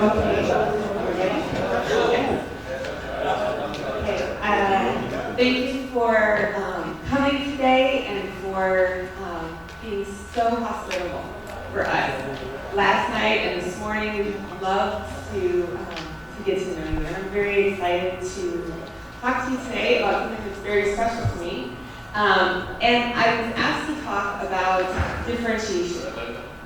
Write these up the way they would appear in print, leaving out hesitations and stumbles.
Thank you for coming today and for being so hospitable for us. Last night and this morning, we loved to get to know you, and I'm very excited to talk to you today about something that's very special to me. And I was asked to talk about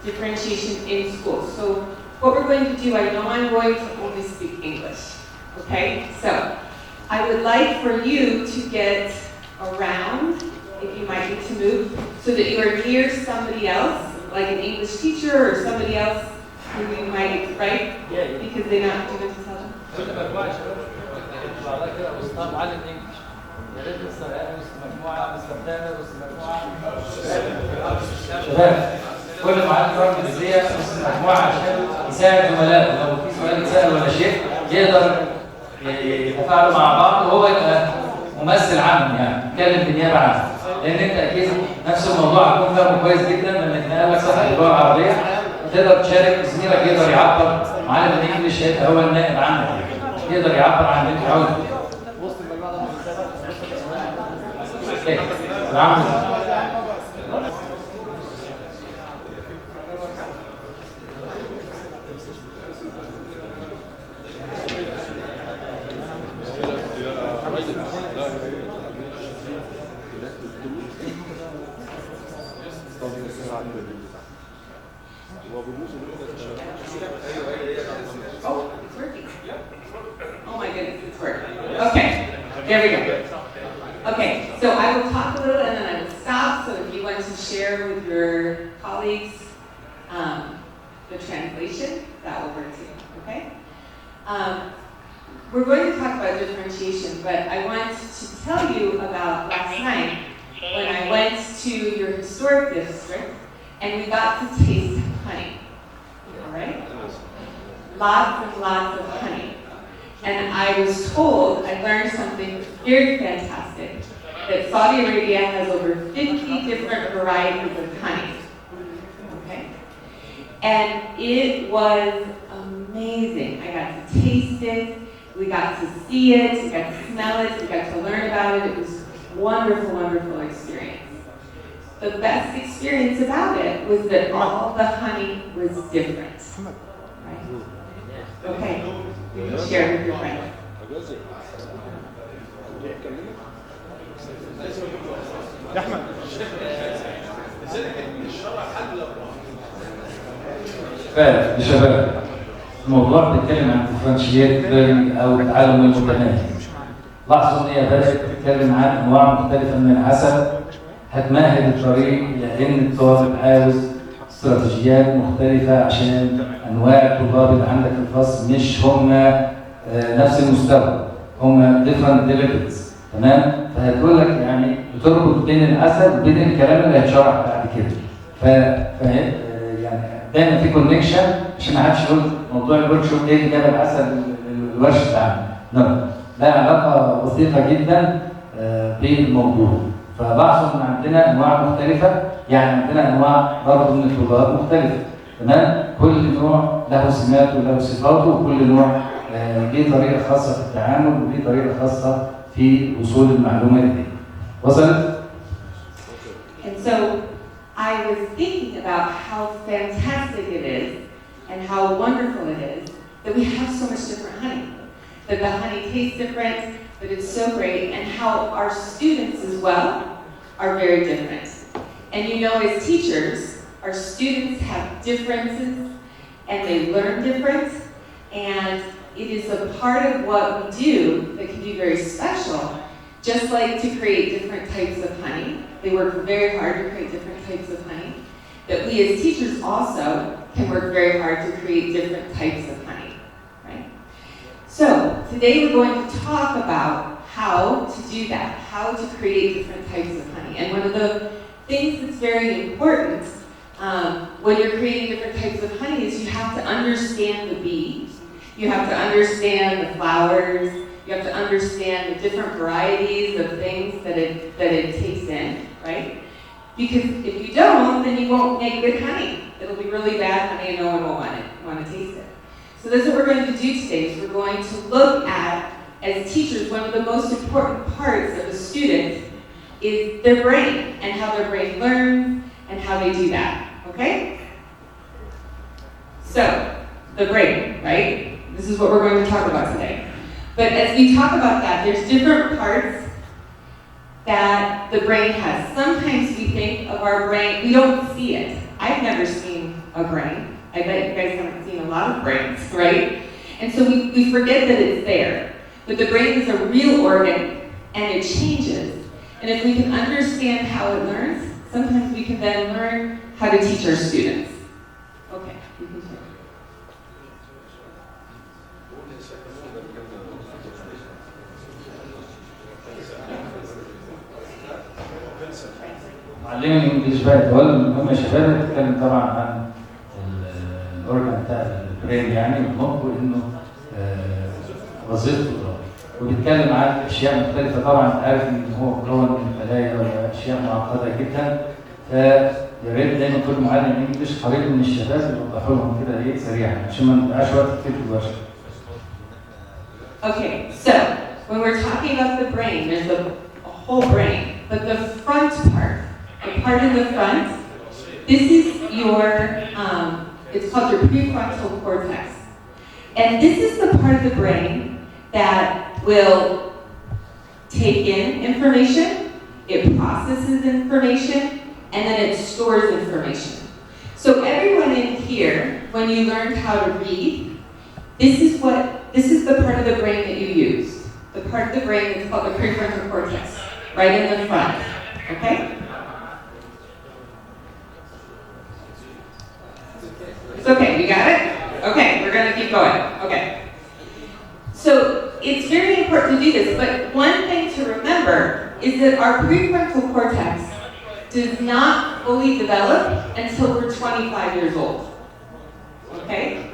differentiation in school. So what we're going to do, I know I'm going to only speak English, okay? So I would like for you to get around, if you might need to move, so that you are near somebody else, like an English teacher or somebody else who you might, right? Yeah. Because they're not doing to tell them. شباب كل معلم يروح الجزئيه في مجموعه عشان يساعد زملائه، لو في سؤال يتسال ولا شيء يقدر يتفاعلوا مع بعض وهو يبقى ممثل عنهم، يعني يتكلم بالنيابه عنه، لان انت اكيد نفس الموضوع هتكون فاهمه كويس جدا لما يتنقل لك صفحه اللغه العربيه وتقدر تشارك، زميلك يقدر يعبر، معلم الانجليش هيبقى هو النائب عنك يقدر يعبر عن اللي انت عاوزه. Oh, it's working. Oh my goodness, it's working. Okay, there we go. Okay, so I will talk a little and then I will stop, so if you want to share with your colleagues the translation, that will work too, okay? We're going to talk about differentiation, but I want to tell you about last night when I went to your historic district and we got to taste honey, all right? Lots and lots of honey. And I was told, I learned something very fantastic, that Saudi Arabia has over 50 different varieties of honey, okay? And it was amazing. I got to taste it, we got to see it, we got to smell it, we got to learn about it. It was a wonderful, wonderful experience. The best experience about it was that all the honey was different, right? Okay, you can share with your friends. فعلا يا شباب الموضوع بيتكلم عن ديفرنشيات او التعلم المتناهي. لاحظوا ان هي بدات تتكلم عن انواع مختلفه من العسل هتمهد الطريق لان الطالب عاوز استراتيجيات مختلفه عشان انواع الطلاب اللي عندك في الفصل مش هم نفس المستوى، هم different levels، تمام؟ فهتقول لك يعني بتربط بين العسل وبين الكلام اللي هيتشرح بعد كده. يعني دايما في كونكشن عشان ما حدش يقول موضوع الورك شوب ايه اللي جاب العسل الورش بتاعنا. لا علاقه وثيقه جدا بالموضوع. فلاحظوا ان عندنا انواع مختلفه، يعني عندنا انواع برضه من الطلاب مختلفه، تمام؟ كل نوع له سماته وله صفاته، وكل نوع ليه طريقه خاصه في التعامل وليه طريقه خاصه في وصول المعلومات دي. وصلت؟ And so I was thinking about how fantastic it is and how wonderful it is that we have so much different honey, that the honey tastes different, that it's so great, and how our students as well are very different. And you know, as teachers, our students have differences and they learn different, and it is a part of what we do that can be very special. Just like to create different types of honey, they work very hard to create different types of honey, that we as teachers also can work very hard to create different types of honey, right? So today we're going to talk about how to do that, how to create different types of honey. And one of the things that's very important when you're creating different types of honey is you have to understand the bees, you have to understand the flowers, you have to understand the different varieties of things that it takes in, right? Because if you don't, then you won't make good honey. It'll be really bad honey and no one will want to taste it. So So that's what we're going to do today, is we're going to look at, as teachers, one of the most important parts of a student is their brain, and how their brain learns, and how they do that, okay? So, the brain, right? This is what we're going to talk about today. But as we talk about that, there's different parts that the brain has. Sometimes we think of our brain, we don't see it. I've never seen a brain. I bet you guys haven't seen a lot of brains, right? And so we forget that it's there. But the brain is a real organ, and it changes. And if we can understand how it learns, sometimes we can then learn how to teach our students. Okay, you can start. معلمين الانجليزي بقى يتولوا هم شباب بتتكلم طبعا عن الاورجن بتاع البرين يعني النطق وانه وظيفته وبيتكلم عن اشياء مختلفه طبعا عارف ان هو مكون من خلايا واشياء معقده جدا فيا ريت دايما كل معلم انجليزي قريب من الشباب يوضحوا لهم كده ايه سريعا عشان ما نبقاش وقت كتير في الورشه. Okay, so when we're talking about the brain, there's a whole brain, but the front part, the part in the front, this is your, it's called your prefrontal cortex. And this is the part of the brain that will take in information, it processes information, and then it stores information. So everyone in here, when you learned how to read, this is the part of the brain that you use. The part of the brain that's called the prefrontal cortex, right in the front, okay? It's okay, you got it? Okay, we're gonna keep going, okay. So it's very important to do this, but one thing to remember is that our prefrontal cortex does not fully develop until we're 25 years old, okay?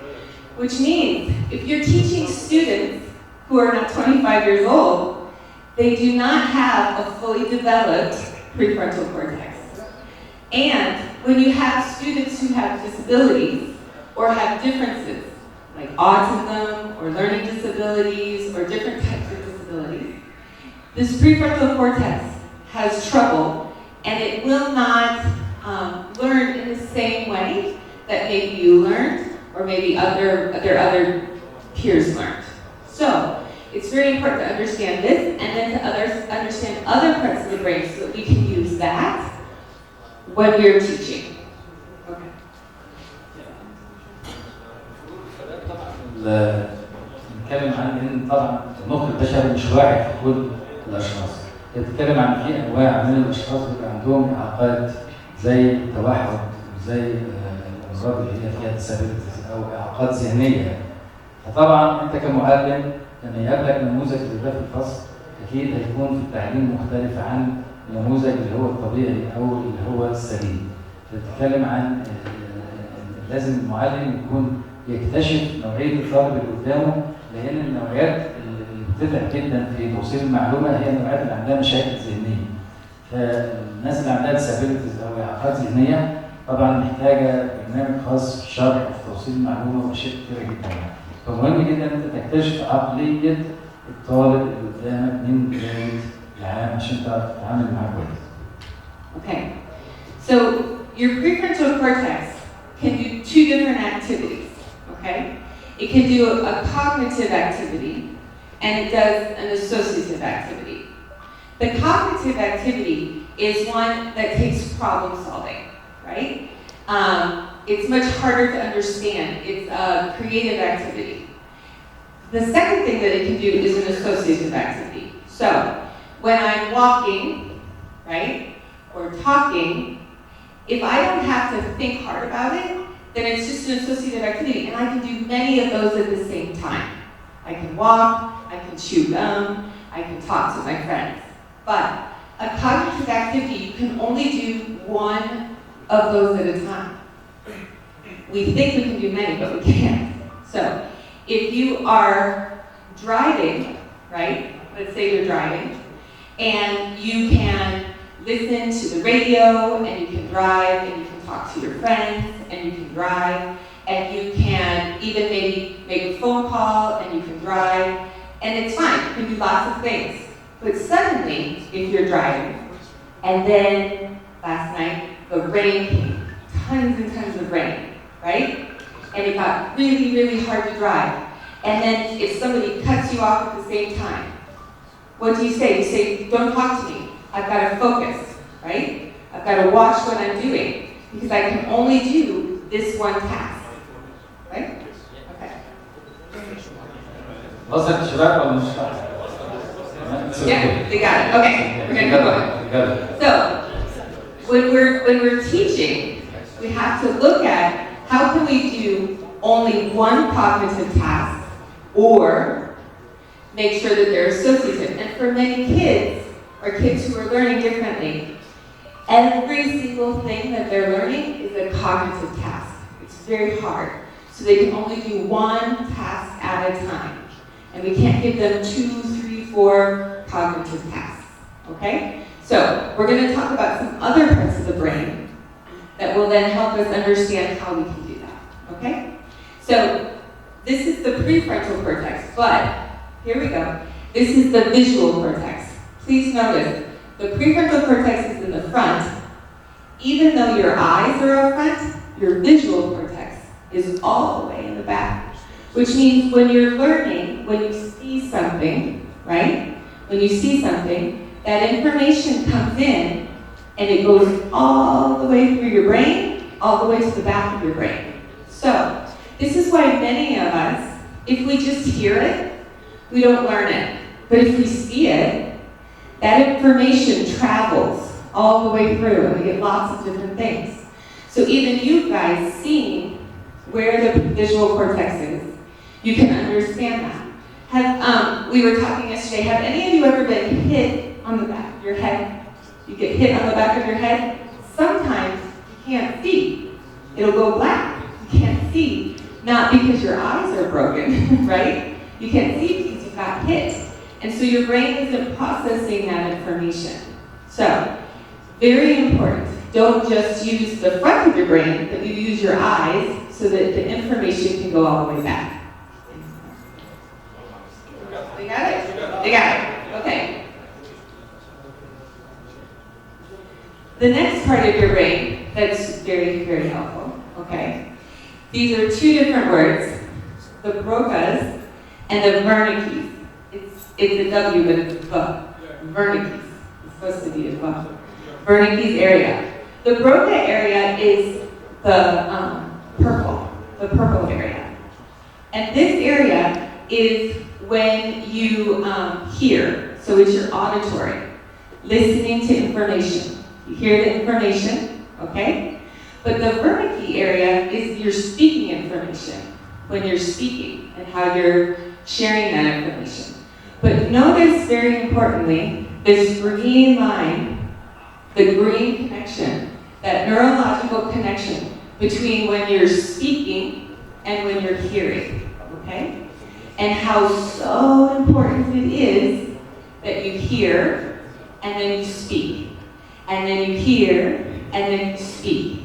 Which means if you're teaching students who are not 25 years old, they do not have a fully developed prefrontal cortex. And when you have students who have disabilities or have differences, like autism or learning disabilities or different types of disabilities, this prefrontal cortex has trouble and it will not learn in the same way that maybe you learned or maybe their other peers learned. So it's very important to understand this and then to understand other parts of the brain so that we can use that when we're teaching. Okay. نتكلم عن ان طبعا المخ البشري مش واحد في كل الاشخاص. بتتكلم عن في انواع من الاشخاص اللي عندهم اعاقات زي التوحد وزي الامراض اللي هي فيها disabilities او اعاقات ذهنيه. فطبعا انت كمعلم لما يقابلك نموذج زي ده في الفصل اكيد هيكون في التعليم مختلف عن النموذج اللي هو الطبيعي او اللي هو السليم. بتتكلم عن لازم المعلم يكون يكتشف نوعيه الطالب اللي قدامه لان النوعيات اللي بتتعب جدا في توصيل المعلومه هي النوعيات اللي عندها مشاكل ذهنيه. فالناس اللي عندها disabilities او اعاقات ذهنيه طبعا محتاجه برنامج خاص في الشرح وفي توصيل المعلومه واشياء كثيره جدا. فمهم جدا ان انت تكتشف عقليه الطالب اللي قدامك من بدايه العام عشان تعرف تتعامل معاه كويس. Okay. So your prefrontal cortex can do two different activities. Okay? It can do a cognitive activity and it does an associative activity. The cognitive activity is one that takes problem solving, right? It's much harder to understand. It's a creative activity. The second thing that it can do is an associative activity. So, when I'm walking, right, or talking, if I don't have to think hard about it, then it's just an associative activity, and I can do many of those at the same time. I can walk, I can chew gum, I can talk to my friends. But a cognitive activity, you can only do one of those at a time. We think we can do many, but we can't. So, if you are driving, right, let's say you're driving, and you can listen to the radio, and you can drive, and you can talk to your friends, and you can drive, and you can even make a phone call, and you can drive, and it's fine. You can do lots of things. But suddenly, if you're driving, and then last night, the rain came, tons and tons of rain, right? And it got really, really hard to drive. And then if somebody cuts you off at the same time, what do? You say, don't talk to me. I've got to focus, right? I've got to watch what I'm doing because I can only do this one task, right? Okay. وصلت الشباب ولا مش Yeah, they got it. Okay, we're gonna keep going. So, when we're teaching, we have to look at how can we do only one cognitive task, or make sure that they're associative. And for many kids, or kids who are learning differently, every single thing that they're learning is a cognitive task. It's very hard. So they can only do one task at a time. And we can't give them 2, 3, 4 cognitive tasks, okay? So we're gonna talk about some other parts of the brain that will then help us understand how we can do that, okay? So this is the prefrontal cortex, but here we go. This is the visual cortex. Please notice, the prefrontal cortex is in the front. Even though your eyes are up front, your visual cortex is all the way in the back. Which means when you're learning, when you see something, right? When you see something, that information comes in and it goes all the way through your brain, all the way to the back of your brain. So, this is why many of us, if we just hear it, we don't learn it. But if we see it, that information travels all the way through and we get lots of different things. So even you guys seeing where the visual cortex is, you can understand that. We were talking yesterday, have any of you ever been hit on the back of your head? You get hit on the back of your head? Sometimes you can't see. It'll go black. You can't see. Not because your eyes are broken, right? You can't see because you got hit. And so your brain isn't processing that information. So, very important. Don't just use the front of your brain, but you use your eyes so that the information can go all the way back. They got it? They got it. Okay. The next part of your brain that's very, very helpful, okay? These are two different words, the Broca's and the Wernicke's. It's a W, but it's a V. Wernicke's. It's supposed to be a V. Wernicke's area. The Broca area is the purple area. And this area is when you hear, so it's your auditory, listening to information. You hear the information, okay? But the Wernicke area is your speaking information, when you're speaking and how you're sharing that information. But notice very importantly, this green line, the green connection, that neurological connection between when you're speaking and when you're hearing, okay? And how so important it is that you hear and then you speak. And then you hear and then you speak.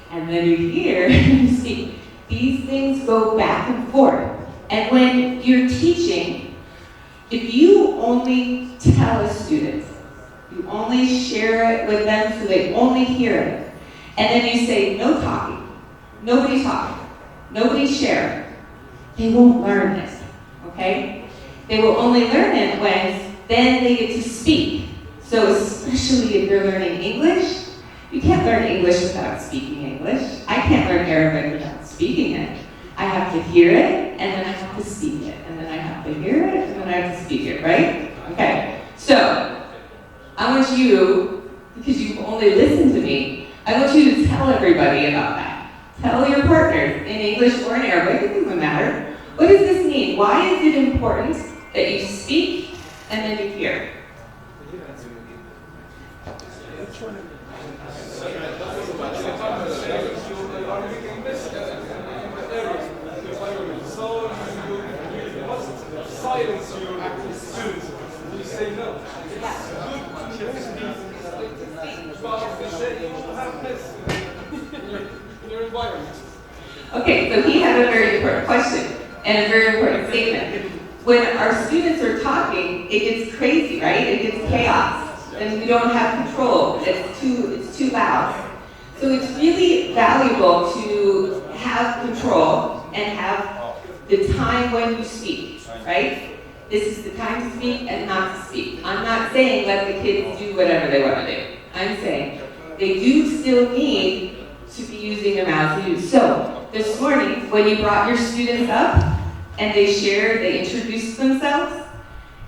And then you hear and you speak. These things go back and forth. And when you're teaching, if you only tell a student, you only share it with them so they only hear it, and then you say, no talking, nobody talking, nobody share, they won't learn it, okay? They will only learn it when then they get to speak. So especially if you're learning English, you can't learn English without speaking English. I can't learn Arabic without speaking it. I have to hear it, and then I have to speak it, and then I have to hear it, and then I have to speak it, right? Okay, so I want you, because you've only listened to me, I want you to tell everybody about that. Tell your partners in English or in Arabic, it doesn't matter. What does this mean? Why is it important that you speak and then you hear? Silence your active students. You say no. It's good to speak. But they say you will have this in your environment. Okay, so he had a very important question. and a very important statement. When our students are talking, it gets crazy, right? It gets chaos, and we don't have control. It's too loud. So it's really valuable to have control and have the time when you speak, right? This is the time to speak and not to speak. I'm not saying let the kids do whatever they want to do. I'm saying they do still need to be using their mouths to use. So this morning, when you brought your students up and they shared, they introduced themselves,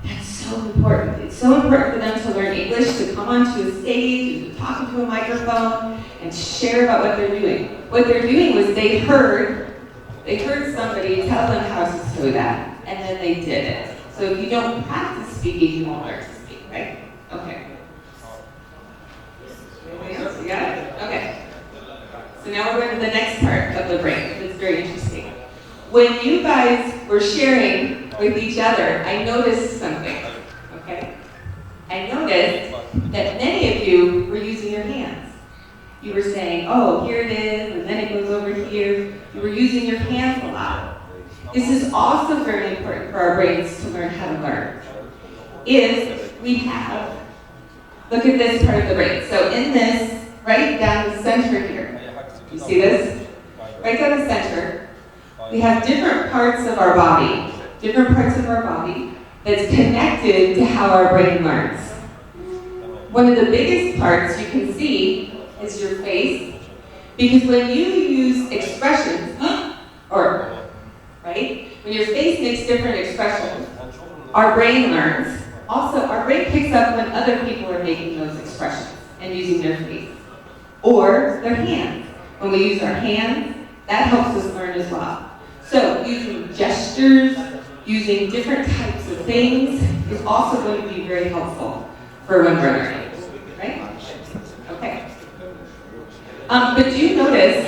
that's so important. It's so important for them to learn English, to come onto a stage, to talk into a microphone, and share about what they're doing. What they're doing was they heard somebody tell them how to do that, and then they did it. So if you don't practice speaking, you won't learn to speak, right? Okay. Anybody else? You got it? Okay. So now we're going to the next part of the brain. It's very interesting. When you guys were sharing with each other, I noticed something, okay? I noticed that many of you were using your hands. You were saying, oh, here it is, and then it goes over here. You were using your hands a lot. This is also very important for our brains to learn how to learn. If we have, look at this part of the brain. So in this, right down the center here, you see this? Right down the center, we have different parts of our body that's connected to how our brain learns. One of the biggest parts you can see is your face, because when you use expressions, right? When your face makes different expressions, our brain learns. Also, our brain picks up when other people are making those expressions and using their face. Or their hands. When we use our hands, that helps us learn as well. So, using gestures, using different types of things is also going to be very helpful for when we're learning. Right? Okay. But do you notice,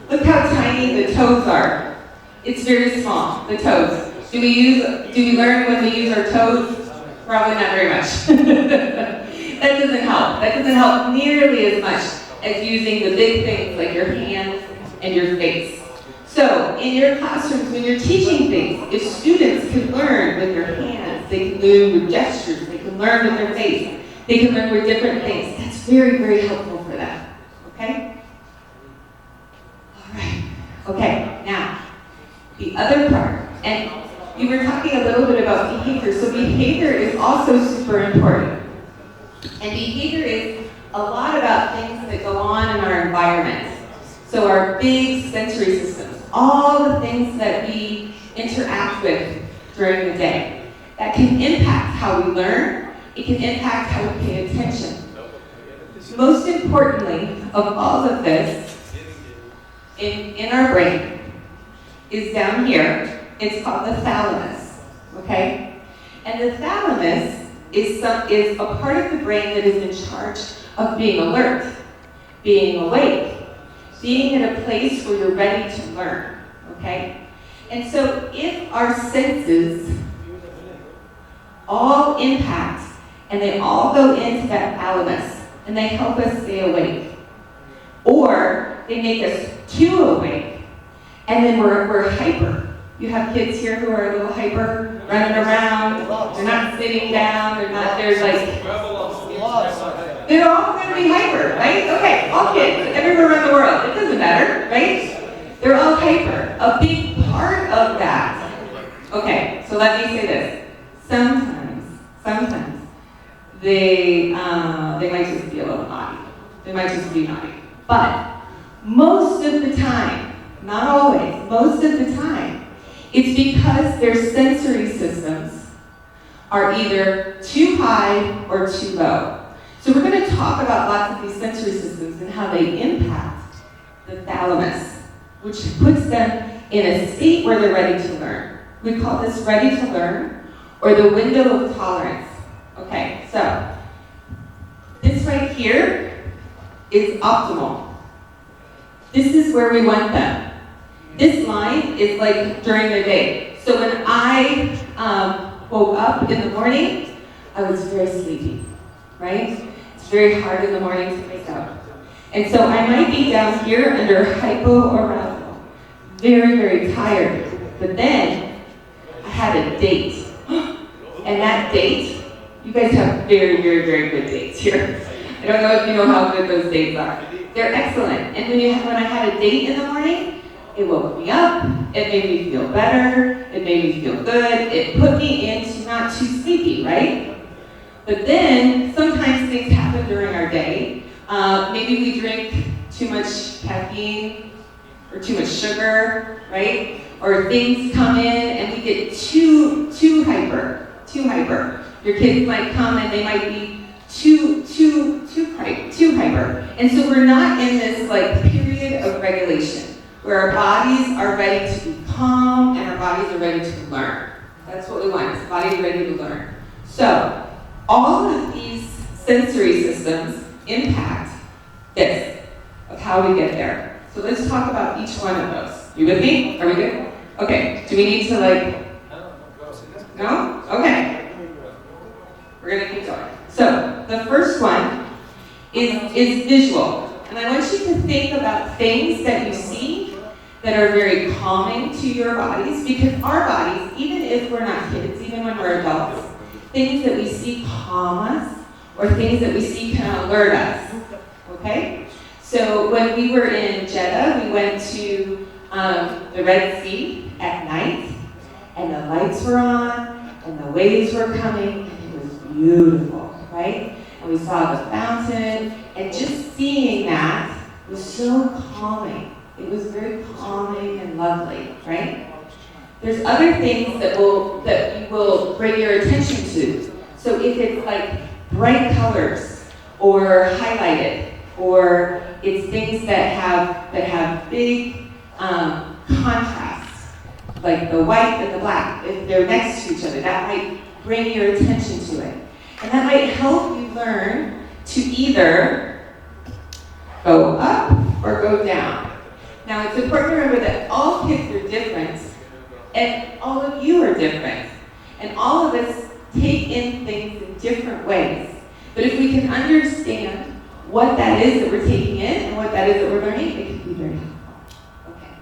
look how tiny the toes are. It's very small, the toes. Do we learn when we use our toes? Probably not very much. That doesn't help. That doesn't help nearly as much as using the big things like your hands and your face. So, in your classrooms, when you're teaching things, if students can learn with their hands, they can learn with gestures, they can learn with their face, they can learn with different things. That's very, very helpful for them. Okay? All right. Okay, now, the other part, and we were talking a little bit about behavior. So behavior is also super important. And behavior is a lot about things that go on in our environment. So our big sensory systems, all the things that we interact with during the day, that can impact how we learn, it can impact how we pay attention. Most importantly of all of this, in our brain, is down here. It's called the thalamus, okay? And the thalamus is a part of the brain that is in charge of being alert, being awake, being in a place where you're ready to learn, okay? And so if our senses all impact and they all go into that thalamus and they help us stay awake, or they make us too awake, and then we're hyper. You have kids here who are a little hyper, running around, they're not sitting down, they're all going to be hyper, right? Okay, all kids, everywhere around the world, it doesn't matter, right? They're all hyper. A big part of that. Okay, so let me say this. Sometimes, they might just be a little naughty. They might just be naughty. But most of the time, not always, most of the time, it's because their sensory systems are either too high or too low. So we're going to talk about lots of these sensory systems and how they impact the thalamus, which puts them in a state where they're ready to learn. We call this ready to learn, or the window of tolerance. Okay, so this right here is optimal. This is where we want them. This line is like during the day. So when I woke up in the morning, I was very sleepy, right? It's very hard in the morning to wake up. And so I might be down here under hypoarousal. very, very tired. But then I had a date. And that date, you guys have very, very, very good dates here. I don't know if you know how good those dates are. They're excellent. And when I had a date in the morning, it woke me up, it made me feel better, it made me feel good, it put me into not too sleepy, right? But then, sometimes things happen during our day. Maybe we drink too much caffeine, or too much sugar, right? Or things come in and we get too hyper. Your kids might come and they might be too hyper. And so we're not in this like period of regulation where our bodies are ready to be calm and our bodies are ready to learn. That's what we want, is the body ready to learn. So all of these sensory systems impact this, of how we get there. So let's talk about each one of those. You with me? Are we good? Okay, do we need to like, no? Okay. We're gonna keep going. So, the first one is visual. And I want you to think about things that you see that are very calming to your bodies, because our bodies, even if we're not kids, even when we're adults, things that we see calm us, or things that we see can alert us, okay? So when we were in Jeddah, we went to the Red Sea at night, and the lights were on, and the waves were coming, and it was beautiful, right? And we saw the fountain, and just seeing that was so calming. It was very calming and lovely, right? There's other things that you will bring your attention to. So if it's like bright colors, or highlighted, or it's things that have big contrasts, like the white and the black, if they're next to each other, that might bring your attention to it. And that might help you learn to either go up or go down. Now it's important to remember that all kids are different, and all of you are different. And all of us take in things in different ways. But if we can understand what that is that we're taking in and what that is that we're learning, it can be very helpful. Okay.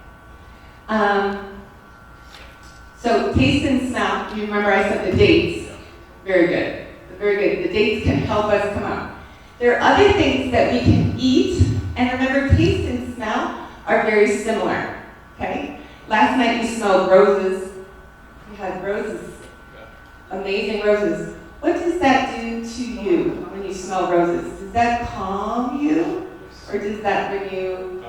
So taste and smell, you remember I said the dates. Very good. Very good. The dates can help us come up. There are other things that we can eat, and remember, taste and smell are very similar. Okay? Last night we smelled roses. We had roses. Amazing roses. What does that do to you when you smell roses? Does that calm you? Or does that bring you?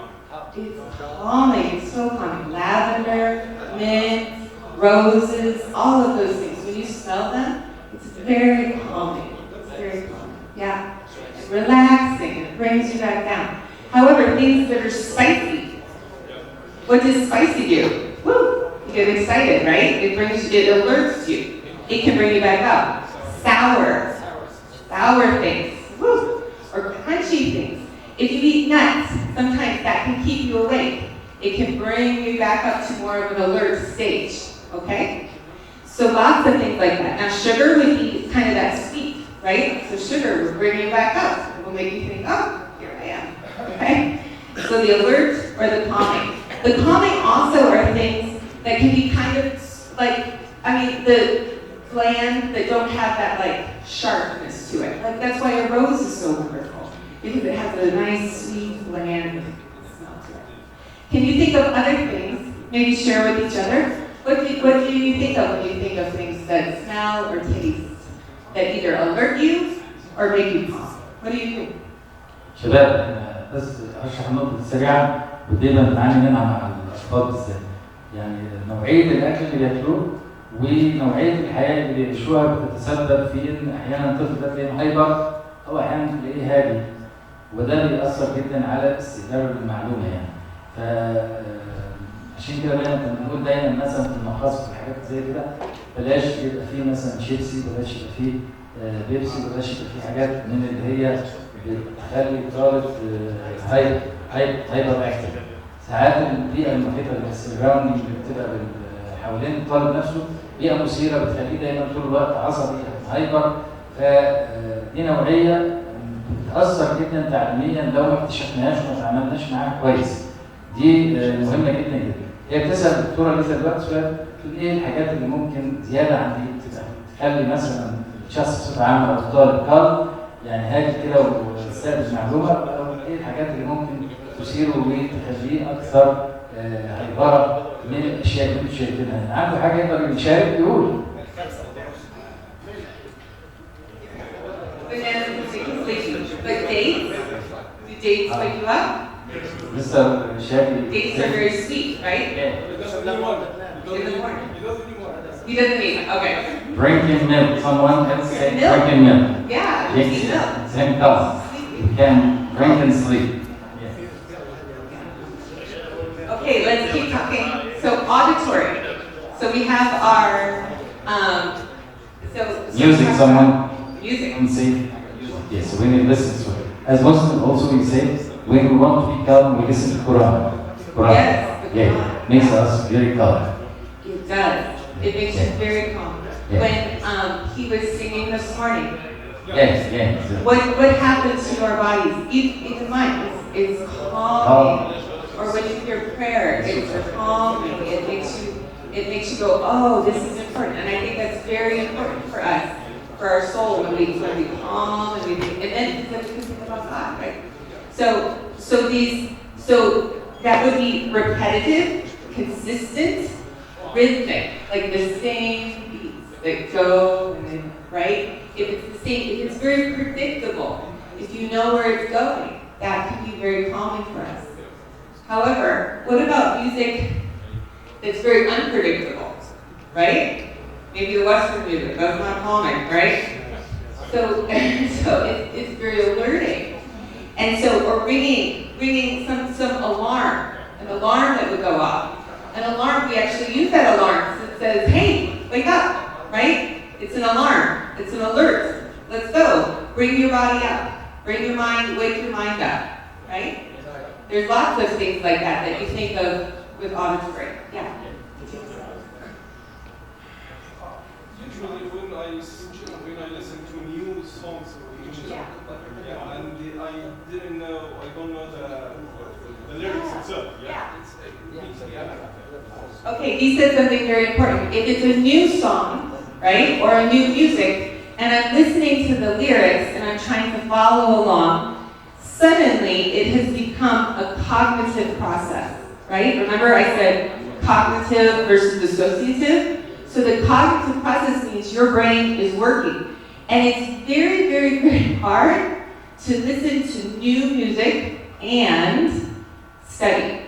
It's calming. It's so calming. Lavender, mint, roses, all of those things. When you smell them, it's very calming. It's very calming. Yeah. It's relaxing. It brings you back down. However, things that are spicy, what does spicy do? Woo! You get excited, right? It alerts you. It can bring you back up. Sour things, woo! Or crunchy things. If you eat nuts, sometimes that can keep you awake. It can bring you back up to more of an alert stage, okay? So lots of things like that. Now sugar would be kind of that sweet, right? So sugar will bring you back up. It will make you think, oh, here I am, okay? So the alert or the calming. The calming also are things that can be kind of like, the bland, that don't have that like sharpness to it. Like that's why a rose is so wonderful, because it has a nice, sweet, bland smell to it. Can you think of other things? Maybe share with each other. What do you think of when you think of things that smell or taste that either alert you or make you calm? What do you think? شباب بس اشرح النقطة سريعا ودايما بنعاني منها مع الأطفال بالذات. يعني نوعية الأكل اللي بياكلوه ونوعية الحياة اللي بيعيشوها بتتسبب في إن أحيانا الطفل ده تلاقيه هايبر أو أحيانا تلاقيه هادي، وده بيأثر جدا على استقباله للمعلومة يعني. فعشان كده بنقول دايما مثلا في المقاصد في الحاجات زي كده بلاش يبقى فيه مثلا شيبسي، بلاش يبقى فيه بيبسي، بلاش يبقى فيه حاجات من اللي هي بتخلي الطالب هايبر اكتف. ساعات البيئة المحيطة السراوندنج اللي بتبقى حوالين الطالب نفسه بيئة مثيرة بتخليه دايما طول الوقت عصبي هايبر. فدي نوعية بتأثر جدا تعليميا لو ما اكتشفناهاش وما تعاملناش معاها كويس. دي مهمة جدا جدا. هي بتسال الدكتوره ليزا دلوقتي سؤال، تقول ايه الحاجات اللي ممكن زياده عن دي تخلي مثلا الشخص بصفه عامه او الطالب قال يعني هاجي كده واستقبل معلومه، او ايه الحاجات اللي ممكن تثيره وتخليه اكثر هيبره من الاشياء اللي انتم شايفينها. عنده حاجه يقدر يشارك يقول. But dates? Do dates wake you up? Mr. Shabby. Dates are very sweet, right? Yeah. In the morning. He doesn't need it. Okay. Drinking milk. Someone else say Milk? drinking milk. Yeah, Yes. drinking milk. Same color. You can drink and sleep. Yes. Okay, let's keep talking. So auditory. So we have our Music. Someone. Music. And say yes. When you listen to it, as Muslims also we say when we want to be calm, we listen to Quran. Quran. Yes. Yeah. Makes us very calm. It does. It makes you very calm. Yeah. When he was singing this morning, Yes. Yes. what happens to our bodies? Even mine is calming. Or when you hear prayer, it's calming. It makes you go, oh, this is important. And I think that's very important for us, for our soul, when we calm and and then we can think about God, right? So that would be repetitive, consistent, rhythmic, like the same beats that go, and then, right? If it's the same, if it's very predictable, if you know where it's going, that can be very calming for us. However, what about music that's very unpredictable, right? Maybe the Western music, that's not calming, right? So it's very alerting. And so, or ringing some alarm, an alarm that would go off. An alarm, we actually use that alarm that says, hey, wake up, right? It's an alarm, it's an alert. Let's go, bring your body up, bring your mind, wake your mind up, right? There's lots of things like that you think of with auditory. Yeah. Usually when I listen to new songs, and I don't know the lyrics itself. Okay, he said something very important. If it's a new song, right, or a new music, and I'm listening to the lyrics and I'm trying to follow along, suddenly it has become a cognitive process, right? Remember I said cognitive versus associative? So the cognitive process means your brain is working. And it's very, very, very hard to listen to new music and study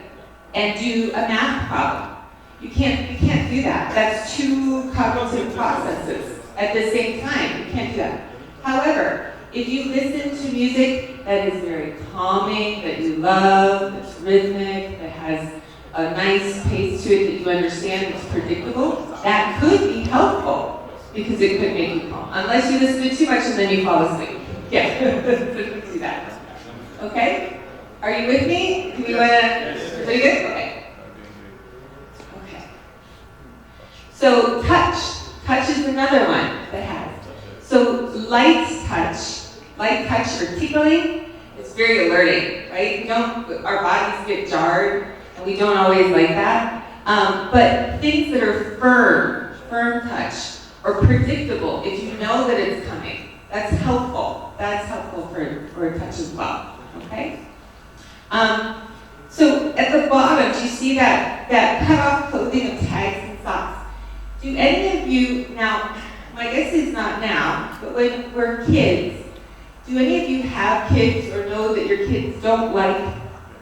and do a math problem. You can't do that. That's two cognitive processes at the same time. You can't do that. However, if you listen to music that is very calming, that you love, that's rhythmic, that has a nice pace to it that you understand, it's predictable, that could be helpful because it could make you calm. Unless you listen to too much and then you fall asleep. Yeah, do that. Okay? Are you with me? Do we want to? Pretty good? Okay. Okay. So touch. Touch is another one that has. So light touch or tickling is very alerting, right? Our bodies get jarred, and we don't always like that. But things that are firm touch, or predictable, if you know that it's coming, that's helpful. That's helpful for touch as well, okay? So at the bottom, do you see that cut-off clothing of tags and socks? Do any of you, now, my guess is not now, but when we're kids, do any of you have kids or know that your kids don't like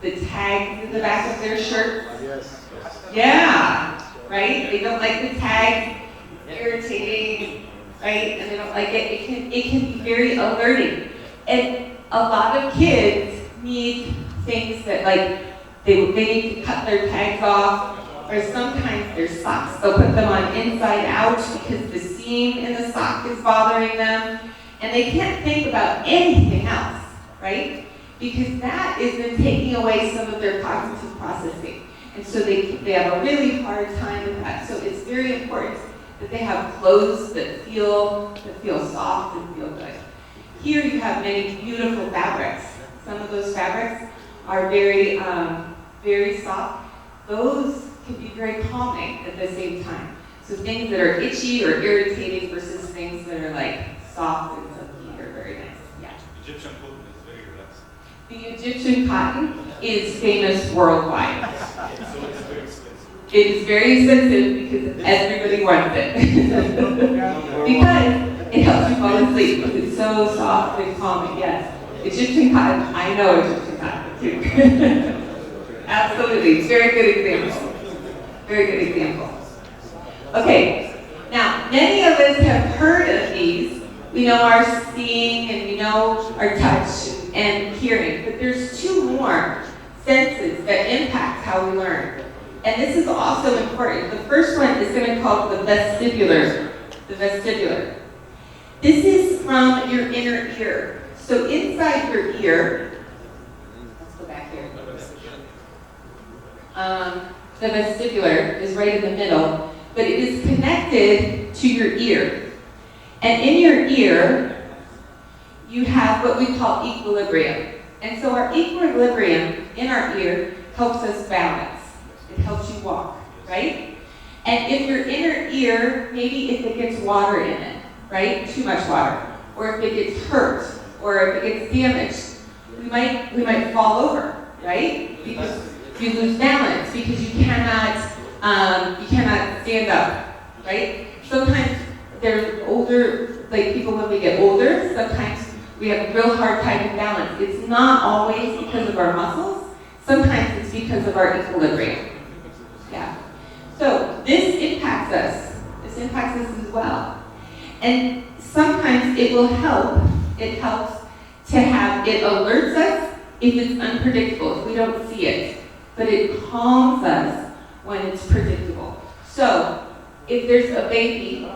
the tags in the back of their shirts? Yes. Yeah, right? They don't like the tags, irritating, right? And they don't like it. It can be very alerting. And a lot of kids need things that like, they need to cut their tags off, or sometimes their socks, they'll put them on inside out because the seam in the sock is bothering them, and they can't think about anything else, right? Because that is them taking away some of their cognitive processing. And so they have a really hard time with that. So it's very important that they have clothes that feel soft and feel good. Here you have many beautiful fabrics. Some of those fabrics are very, very soft. Those can be very calming at the same time. So things that are itchy or irritating versus things that are like soft and silky are very nice. Yeah. Egyptian cotton is very relaxing. The Egyptian cotton is famous worldwide. So it's very expensive. It is very expensive because everybody wants it. Because it helps you fall asleep. It's so soft and calming, yes. Egyptian cotton, I know Egyptian cotton too. Absolutely, very good example. Very good example. Okay, now many of us have heard of these. We know our seeing and we know our touch and hearing, but there's two more senses that impact how we learn. And this is also important. The first one is going to be called the vestibular. The vestibular. This is from your inner ear. So inside your ear, let's go back here. The vestibular is right in the middle, but it is connected to your ear. And in your ear, you have what we call equilibrium. And so our equilibrium in our ear helps us balance. It helps you walk, right? And if your inner ear, maybe if it gets water in it, right? Too much water. Or if it gets hurt, or if it gets damaged, we might fall over, right? Because you lose balance, because you cannot stand up, right? Sometimes there's older, like people when we get older, sometimes we have a real hard time with balance. It's not always because of our muscles. Sometimes it's because of our equilibrium. Yeah. So this impacts us. This impacts us as well. And sometimes it will help. It helps to have, it alerts us if it's unpredictable, if we don't see it. But it calms us when it's predictable. So if there's a baby,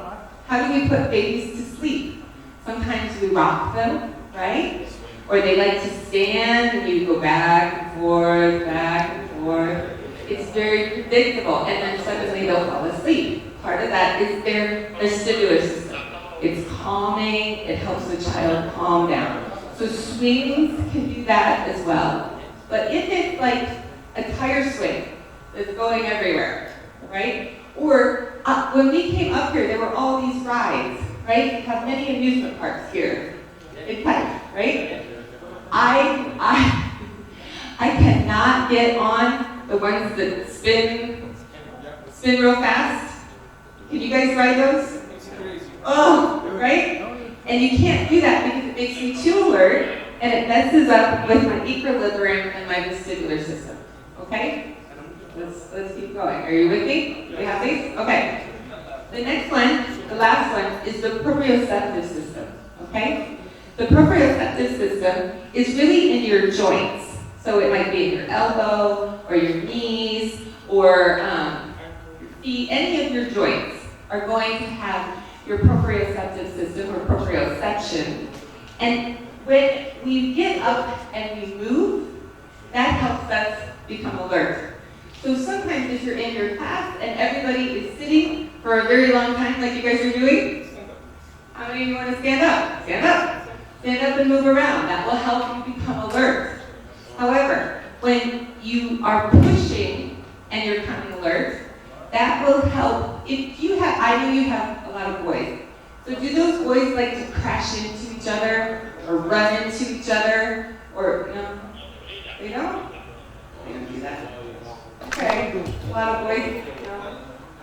how do we put babies to sleep? Sometimes we rock them, right? Or they like to stand and you go back and forth, back and forth. It's very predictable, and then suddenly they'll fall asleep. Part of that is their vestibular system. It's calming, it helps the child calm down. So swings can do that as well. But if it's like a tire swing that's going everywhere, right? Or when we came up here, there were all these rides, right? We have many amusement parks here in Pike, right? I cannot get on the ones that spin real fast. Can you guys ride those? Oh, right? And you can't do that because it makes me too alert and it messes up with my equilibrium and my vestibular system. Okay? Let's keep going. Are you with me? You have these? Okay. The next one, the last one, is the proprioceptive system. Okay? The proprioceptive system is really in your joints. So it might be in your elbow, or your knees, or your feet. Any of your joints are going to have your proprioceptive system or proprioception. And when we get up and we move, that helps us become alert. So sometimes if you're in your class and everybody is sitting for a very long time, like you guys are doing, how many of you want to stand up? Stand up. Stand up and move around. That will help you become alert. However, when you are pushing and you're becoming alert, that will help. If you have, I know you have a lot of boys. So do those boys like to crash into each other or run into each other? Or, they don't? They don't do that. Okay, a lot of boys. No.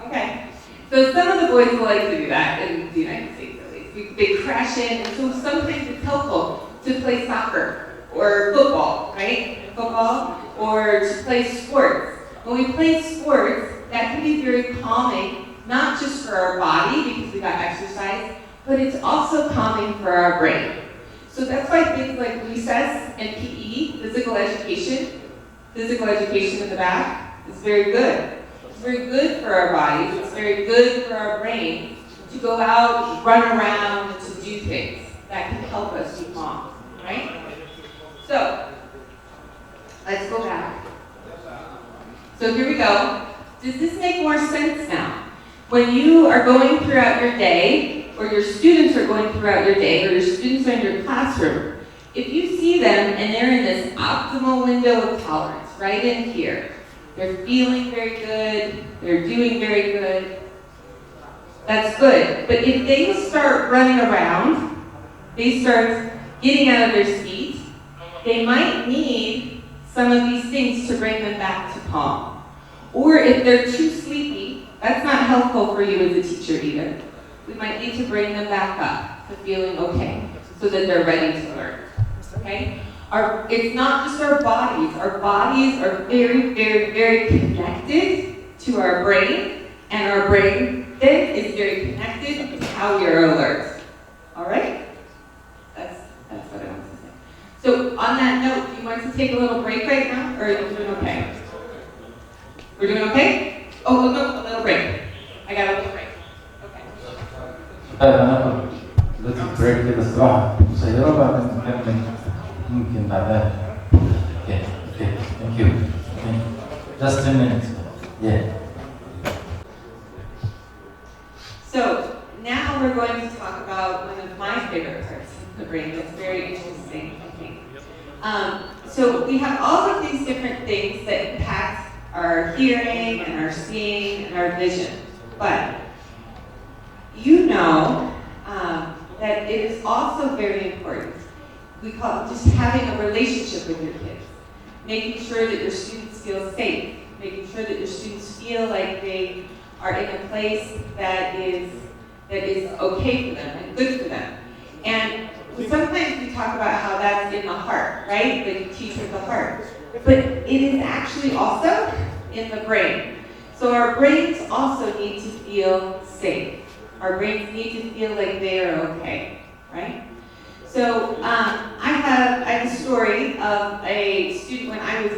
Okay. So some of the boys will like to do that in the United States at least. They crash in, and so sometimes it's helpful to play soccer or football, right? Football, or to play sports. When we play sports, that can be very calming, not just for our body because we got exercise, but it's also calming for our brain. So that's why things like recess and PE, physical education in the back, is very good. It's very good for our bodies. It's very good for our brain to go out, run around, and to do things that can help us be calm, right? So, let's go back. So here we go. Does this make more sense now? When you are going throughout your day, or your students are going throughout your day, or your students are in your classroom, if you see them and they're in this optimal window of tolerance, right in here, they're feeling very good, they're doing very good. That's good. But if they start running around, they start getting out of their seat, they might need some of these things to bring them back to calm. Or if they're too sleepy, that's not helpful for you as a teacher either. We might need to bring them back up to feeling okay, so that they're ready to learn, okay? It's not just our bodies. Our bodies are very, very, very connected to our brain, and our brain then is very connected to how we are alert, all right? That's what I want to say. So on that note, do you want to take a little break right now, or are you doing okay? We're doing okay? Oh, no, a little break. I got a little break. Okay. طيب هناخد little break كده استراحة قصيرة وبعدين نكمل ممكن بعدها. Okay, thank you. Just 10 minutes. Yeah. So now we're going to talk about one of my favorite parts of the brain that's very interesting, I think. So we have all of these different things that impact our hearing and our seeing and our vision. But you know that it is also very important. We call it just having a relationship with your kids. Making sure that your students feel safe. Making sure that your students feel like they are in a place that is okay for them and good for them. And sometimes we talk about how that's in the heart, right? That you teach with the heart. But it is actually also in the brain. So our brains also need to feel safe. Our brains need to feel like they are okay, right? So I have a story of a student when I was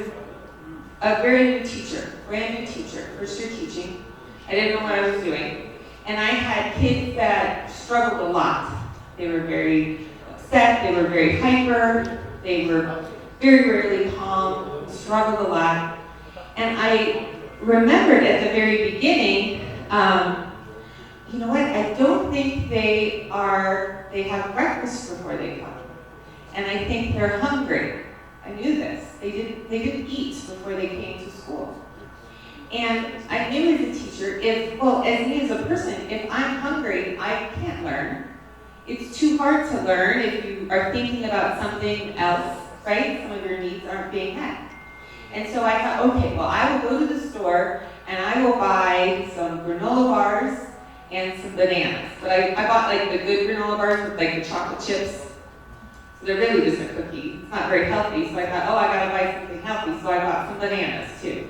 a very new teacher, brand new teacher, first year teaching. I didn't know what I was doing. And I had kids that struggled a lot. They were very upset, they were very hyper, they were very rarely calm, struggled a lot. And I remembered at the very beginning, you know what, I don't think they have breakfast before they come. And I think they're hungry. I knew this. They didn't eat before they came to school. And I knew as a teacher, as me as a person, if I'm hungry, I can't learn. It's too hard to learn if you are thinking about something else, right? Some of your needs aren't being met. And so I thought, okay, well, I will go to the store and I will buy some granola bars and some bananas. But I bought like the good granola bars with like the chocolate chips. So they're really just a cookie. It's not very healthy. So I thought, oh, I gotta buy something healthy. So I bought some bananas too.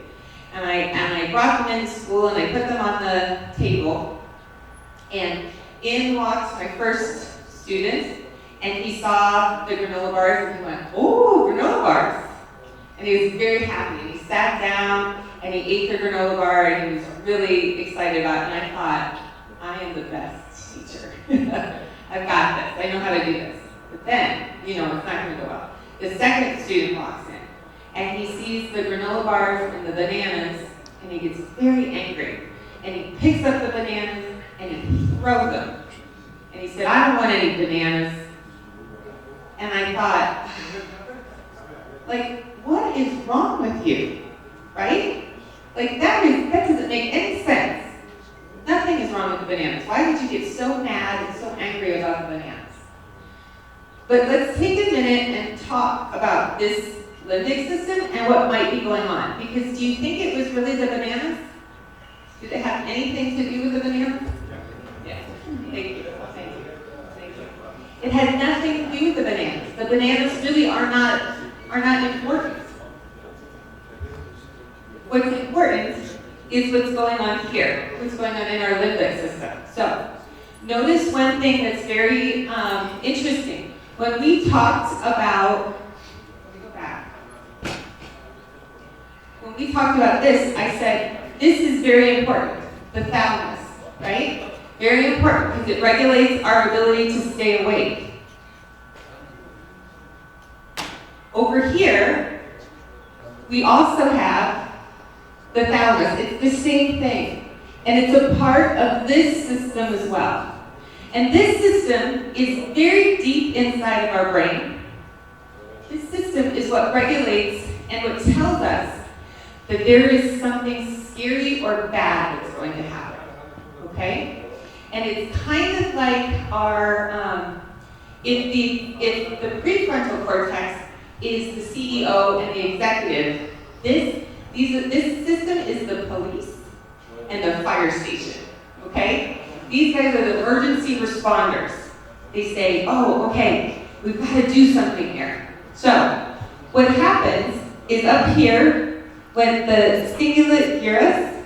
And I brought them into school and I put them on the table. And in walks my first student, and he saw the granola bars and he went, oh, granola bars. And he was very happy. And he sat down and he ate the granola bar and he was really excited about it. And I thought, I am the best teacher. I've got this. I know how to do this. But then, it's not going to go well. The second student walks in and he sees the granola bars and the bananas and he gets very angry. And he picks up the bananas and he throws them. And he said, I don't want any bananas. And I thought, like, what is wrong with you, right? Like, that doesn't make any sense. Nothing is wrong with the bananas. Why would you get so mad and so angry about the bananas? But let's take a minute and talk about this limbic system and what might be going on. Because do you think it was really the bananas? Did it have anything to do with the bananas? Yes. Thank you. It had nothing to do with the bananas. The bananas really are not important. What's important is what's going on here, what's going on in our limbic system. So, notice one thing that's very interesting. When we talked about, when we talked about this, I said, this is very important, the thalamus, right? Very important because it regulates our ability to stay awake. Over here, we also have the thalamus. It's the same thing. And it's a part of this system as well. And this system is very deep inside of our brain. This system is what regulates and what tells us that there is something scary or bad that's going to happen, okay? And it's kind of like our, if the prefrontal cortex is the CEO and the executive, this system is the police and the fire station, okay? These guys are the emergency responders. They say, oh, okay, we've got to do something here. So, what happens is up here, when the cingulate gyrus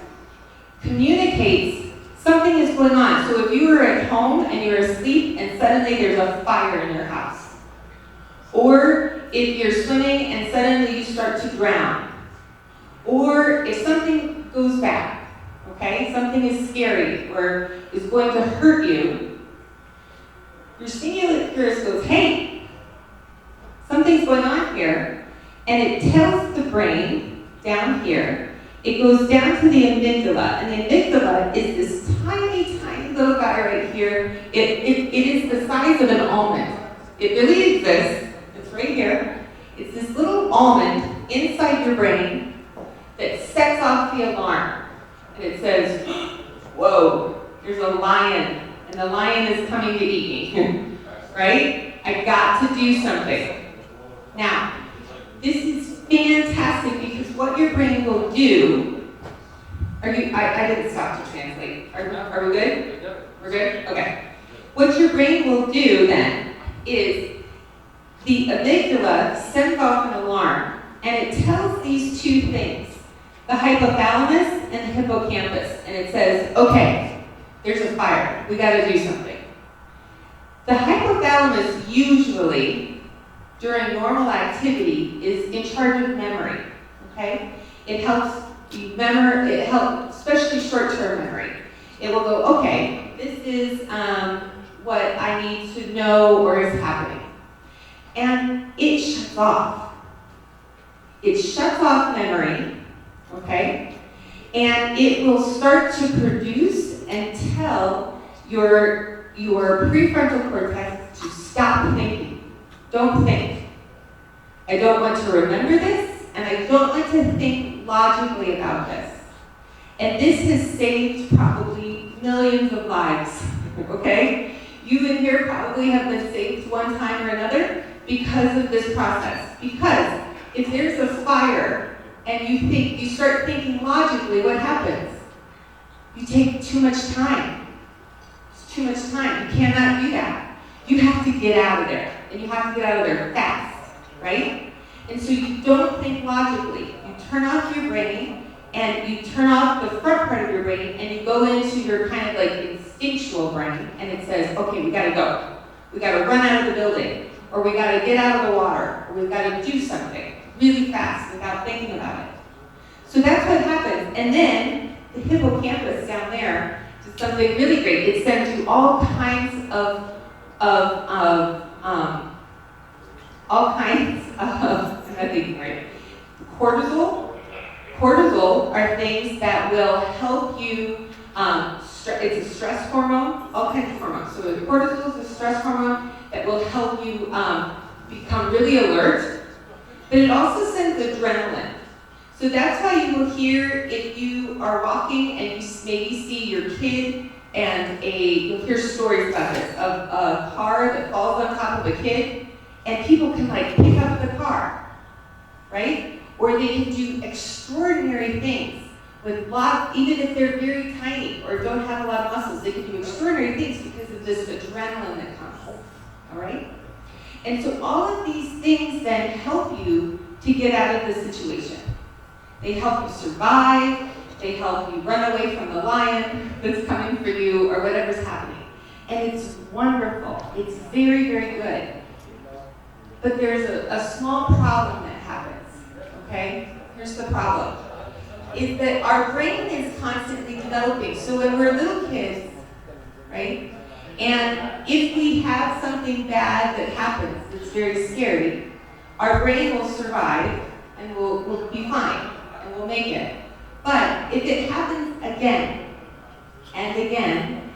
communicates something is going on. So if you were at home and you were asleep and suddenly there's a fire in your house, or if you're swimming and suddenly you start to drown, or if something goes bad, okay, something is scary or is going to hurt you, your cingulate gyrus goes, hey, something's going on here, and it tells the brain down here, it goes down to the amygdala, and the amygdala is this tiny, tiny little guy right here. It is the size of an almond. It really exists. It's right here. It's this little almond inside your brain that sets off the alarm. And it says, whoa, there's a lion, and the lion is coming to eat me, right? I got to do something. Now, this is fantastic because what your brain will do, I didn't stop to translate. Are we good? We're good? Okay. What your brain will do then is the amygdala sends off an alarm and it tells these two things, the hypothalamus and the hippocampus, and it says, okay, there's a fire, we gotta do something. The hypothalamus usually, during normal activity, is in charge of memory, okay? It helps you remember, it helps, especially short-term memory. It will go, okay, this is what I need to know or is happening. And it shuts off. It shuts off memory, okay? And it will start to produce and tell your prefrontal cortex to stop thinking. Don't think. I don't want to remember this, and I don't want to think logically about this. And this has saved probably millions of lives, okay? You in here probably have been saved one time or another because of this process. Because if there's a fire and you start thinking logically, what happens? You take too much time. It's too much time. You cannot do that. You have to get out of there. And you have to get out of there fast, right? And so you don't think logically. You turn off your brain, and you turn off the front part of your brain, and you go into your kind of like instinctual brain, and it says, okay, we gotta go. We gotta run out of the building, or we gotta get out of the water, or we gotta do something really fast without thinking about it. So that's what happens. And then the hippocampus down there does something really great. It sends you all kinds of I'm not thinking right. Cortisol. Cortisol are things that will help you, it's a stress hormone, all kinds of hormones. So the cortisol is a stress hormone that will help you become really alert, but it also sends adrenaline. So that's why you will hear, if you are walking and you maybe see your kid and you'll hear stories about this, of a car that falls on top of a kid, and people can like pick up the car, right? Or they can do extraordinary things with even if they're very tiny or don't have a lot of muscles, they can do extraordinary things because of this adrenaline that comes, all right? And so all of these things then help you to get out of the situation. They help you survive, they help you run away from the lion that's coming for you or whatever's happening. And it's wonderful, it's very, very good. But there's a small problem that happens, okay? Here's the problem. Is that our brain is constantly developing. So when we're little kids, right? And if we have something bad that happens that's very scary, our brain will survive and we'll be fine and we'll make it. But if it happens again and again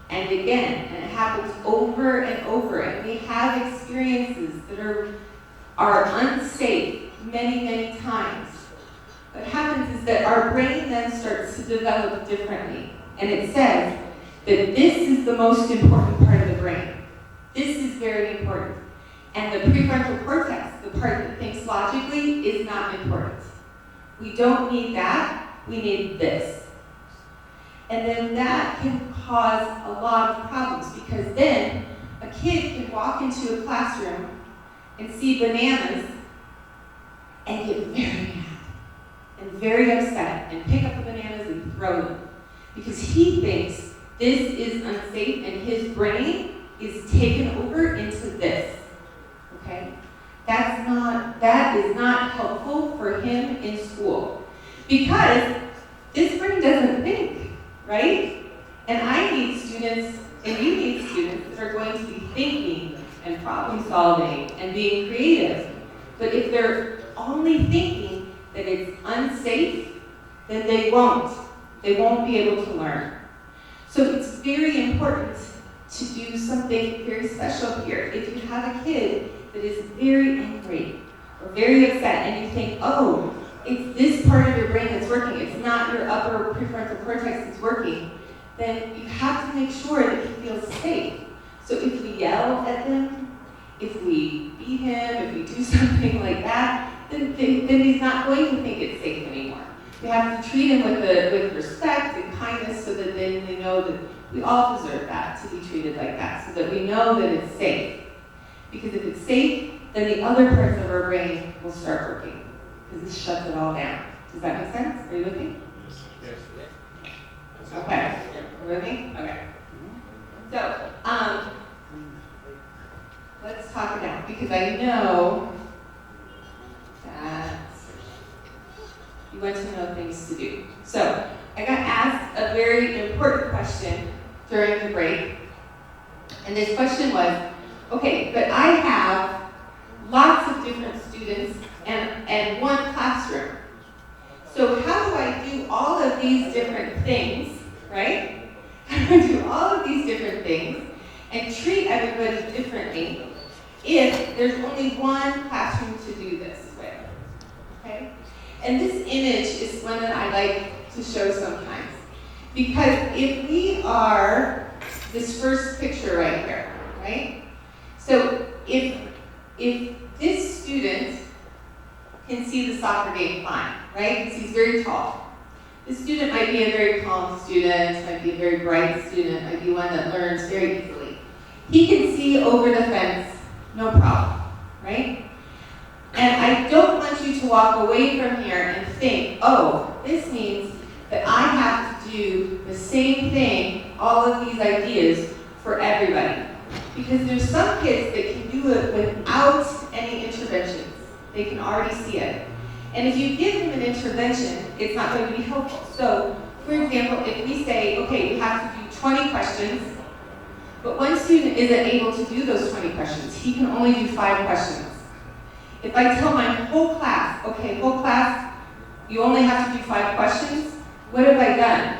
and again, and it happens over and over, and we have experiences that are unsafe many, many times, what happens is that our brain then starts to develop differently. And it says that this is the most important part of the brain. This is very important. And the prefrontal cortex, the part that thinks logically, is not important. We don't need that, we need this. And then that can cause a lot of problems, because then a kid can walk into a classroom and see bananas and get very mad and very upset and pick up the bananas and throw them, because he thinks this is unsafe and his brain is taken over into this. Okay? That is not helpful for him in school, because this brain doesn't think, right? And I need students, and you need students that are going to be thinking and problem solving and being creative. But if they're only thinking that it's unsafe, then they won't be able to learn. So it's very important to do something very special here. If you have a kid that is very angry or very upset and you think, oh, it's this part of your brain that's working, it's not your upper prefrontal cortex that's working, then you have to make sure that he feels safe. So if we yell at them, if we beat him, if we do something like that, then he's not going to think it's safe anymore. We have to treat him with respect and kindness, so that then they know that we all deserve that, to be treated like that, so that we know that it's safe. Because if it's safe, then the other parts of our brain will start working, because it shuts it all down. Does that make sense? Are you with me? Yes. Okay. Are you with me? Okay. So, let's talk it out, because I know that you want to know things to do. So, I got asked a very important question during the break, and this question was, okay, but I have lots of different students and one classroom. So how do I do all of these different things, right? How do I do all of these different things and treat everybody differently if there's only one classroom to do this with, okay? And this image is one that I like to show sometimes, because if we are this first picture right here, right? So if this student can see the soccer game fine, right? Because he's very tall. This student might be a very calm student, might be a very bright student, might be one that learns very easily. He can see over the fence, no problem, right? And I don't want you to walk away from here and think, oh, this means that I have to do the same thing, all of these ideas, for everybody. Because there's some kids that can do it without any interventions. They can already see it. And if you give them an intervention, it's not going to be helpful. So, for example, if we say, okay, we have to do 20 questions, but one student isn't able to do those 20 questions. He can only do 5 questions. If I tell my whole class, okay, whole class, you only have to do 5 questions, what have I done?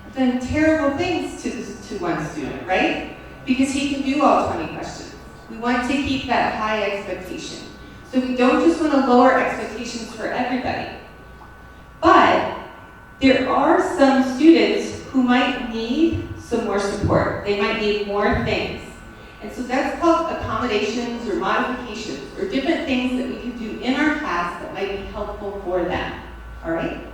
I've done terrible things to one student, right? Because he can do all 20 questions. We want to keep that high expectation. So we don't just want to lower expectations for everybody. But there are some students who might need some more support. They might need more things. And so that's called accommodations or modifications, or different things that we can do in our class that might be helpful for them. All right?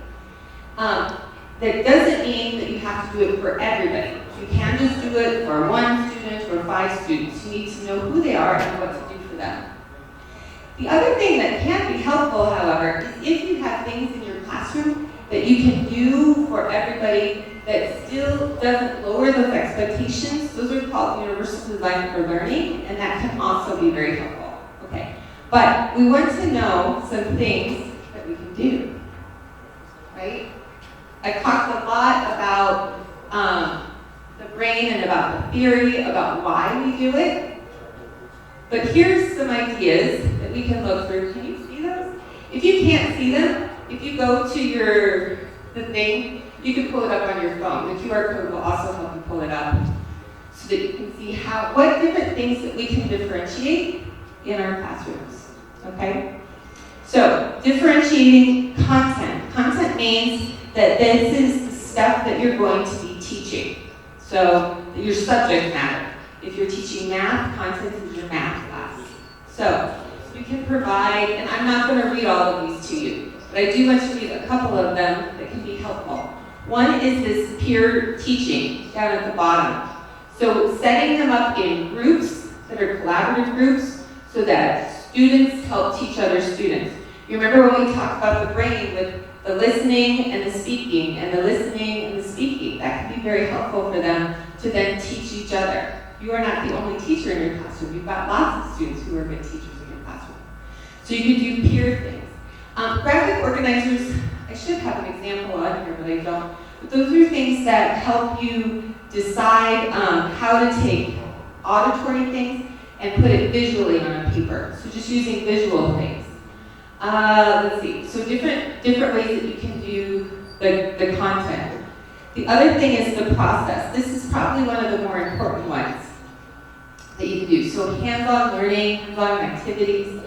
That doesn't mean that you have to do it for everybody. You can just do it for one student or 5 students. You need to know who they are and what to do for them. The other thing that can be helpful, however, is if you have things in your classroom that you can do for everybody that still doesn't lower those expectations. Those are called universal design for learning, and that can also be very helpful. Okay, but we want to know some things that we can do, right? I talked a lot about the brain and about the theory, about why we do it. But here's some ideas that we can look through. Can you see those? If you can't see them, if you go to the thing, you can pull it up on your phone. The QR code will also help you pull it up so that you can see what different things that we can differentiate in our classrooms, okay? So, differentiating content. Content means that this is the stuff that you're going to be teaching. So, your subject matter. If you're teaching math, content is your math class. So, you can provide, and I'm not going to read all of these to you, but I do want to read a couple of them that can be helpful. One is this peer teaching down at the bottom. So, setting them up in groups that are collaborative groups so that students help teach other students. You remember when we talked about the brain with the listening and the speaking, and the listening and the speaking? That can be very helpful for them to then teach each other. You are not the only teacher in your classroom. You've got lots of students who are good teachers in your classroom. So you can do peer things. Graphic organizers, I should have an example on here, but I don't. But those are things that help you decide how to take auditory things and put it visually on a paper. So just using visual things. Let's see. So different ways that you can do the content. The other thing is the process. This is probably one of the more important ones that you can do. So hands-on learning, hands-on activities,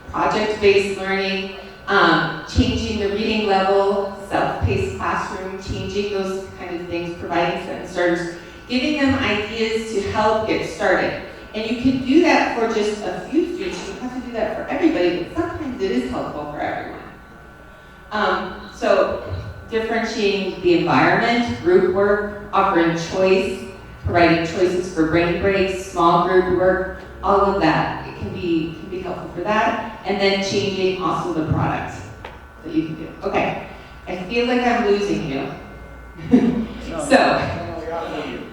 project-based learning, changing the reading level, self-paced classroom, changing those kind of things, providing sentence starters, giving them ideas to help get started. And you can do that for just a few students. You don't have to do that for everybody, but sometimes it is helpful for everyone. So differentiating the environment, group work, offering choice, providing choices for brain breaks, small group work, all of that. It can be helpful for that. And then changing also the product that you can do. Okay, I feel like I'm losing you. So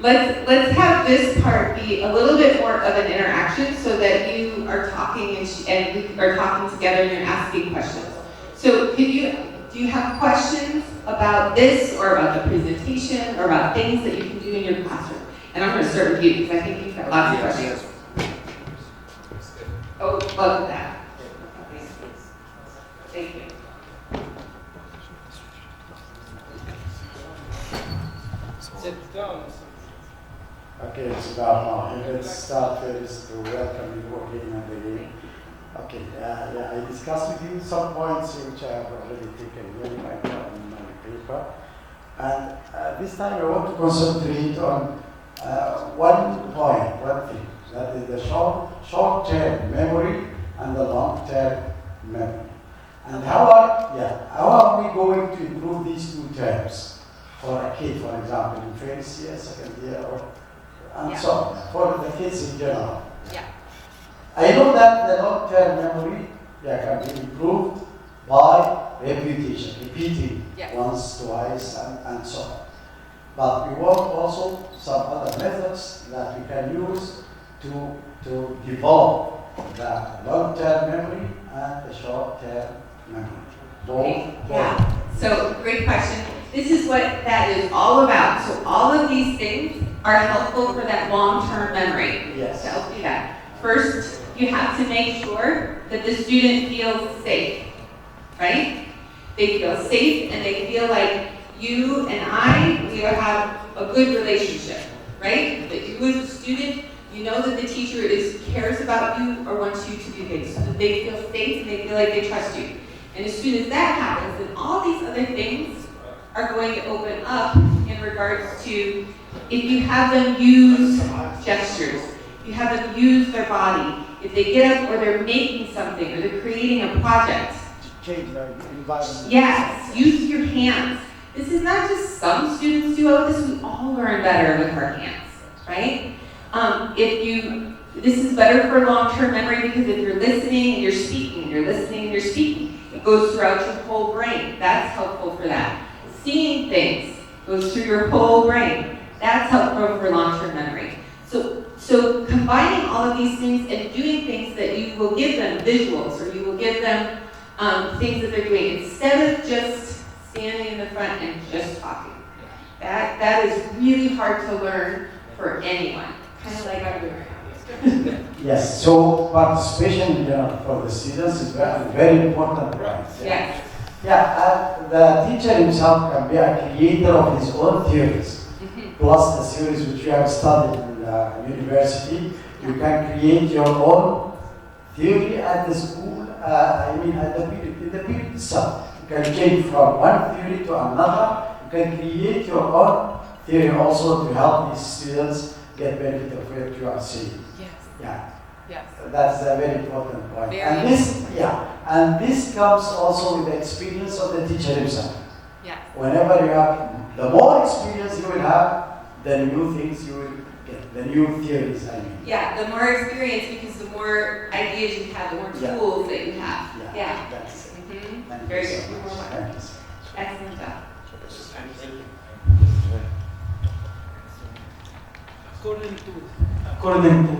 let's have this part be a little bit more of an interaction so that you are talking and we are talking together and you're asking questions. So do you have questions about this or about the presentation or about things that you can do in your classroom? And I'm going to start with you because I think you've got lots of questions. Oh, love that. Thank you. Sit down. Okay, it's about now. Let's start first to welcome you again and again. Okay, I discussed with you some points which I have already taken here in my paper. And this time I want to concentrate on one point, one thing. That is the short-term memory and the long-term memory. And how are we going to improve these two terms for a kid, for example, in first year, second year, and so on, for the kids in general? Yeah. I know that the long-term memory can be improved by repetition, repeating once, twice, and so on. But we want also some other methods that we can use to develop the long-term memory and the short-term memory. So great question. This is what that is all about. So all of these things are helpful for that long-term memory. Yes. To help do that. First, you have to make sure that the student feels safe, right? They feel safe and they feel like you and we have a good relationship, right? That you as a student, you know that the teacher cares about you or wants you to do things, so that they feel safe and they feel like they trust you. And as soon as that happens, then all these other things are going to open up in regards to if you have them use gestures, you have them use their body, if they get up or they're making something or they're creating a project. Change the environment. Yes, use your hands. This is not just some students do all this, we all learn better with our hands, right? This is better for long-term memory because if you're listening and you're speaking, it goes throughout your whole brain. That's helpful for that. Seeing things goes through your whole brain. That's helpful for long-term memory. So combining all of these things and doing things that you will give them visuals or you will give them things that they're doing instead of just standing in the front and just talking. That is really hard to learn for anyone. Kind of like I'm doing right now. Yes, so participation for the students is very, very important, right? Yes. The teacher himself can be a creator of his own theories, plus the theories which you have studied in the university. You can create your own theory at the school, at the in the period itself. You can change from one theory to another. You can create your own theory also to help these students get benefit of what you are saying. Yes. Yeah. Yes. That's a very important point. Very And this comes also with the experience of the teacher himself. Yes. Whenever you have, the more experience you will have, the new things you will get, the new theories, I mean. Yeah, the more experience, because the more ideas you have, the more Yeah. tools that you have. Yeah. That's it. Thank Very you good. so much. Thank you so much. Excellent job. According to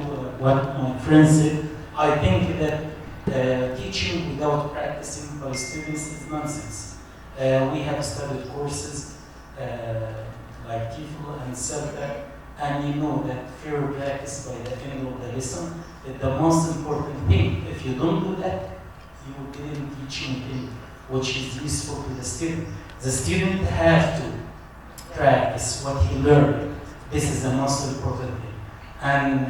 what my friend said, I think that teaching without practicing by students is nonsense. We have studied courses like TEFL and CELTA, and you know that fair practice by the end of the lesson is the most important thing. If you don't do that, you didn't teach anything which is useful to the student. The student has to practice what he learned. This is the most important thing. And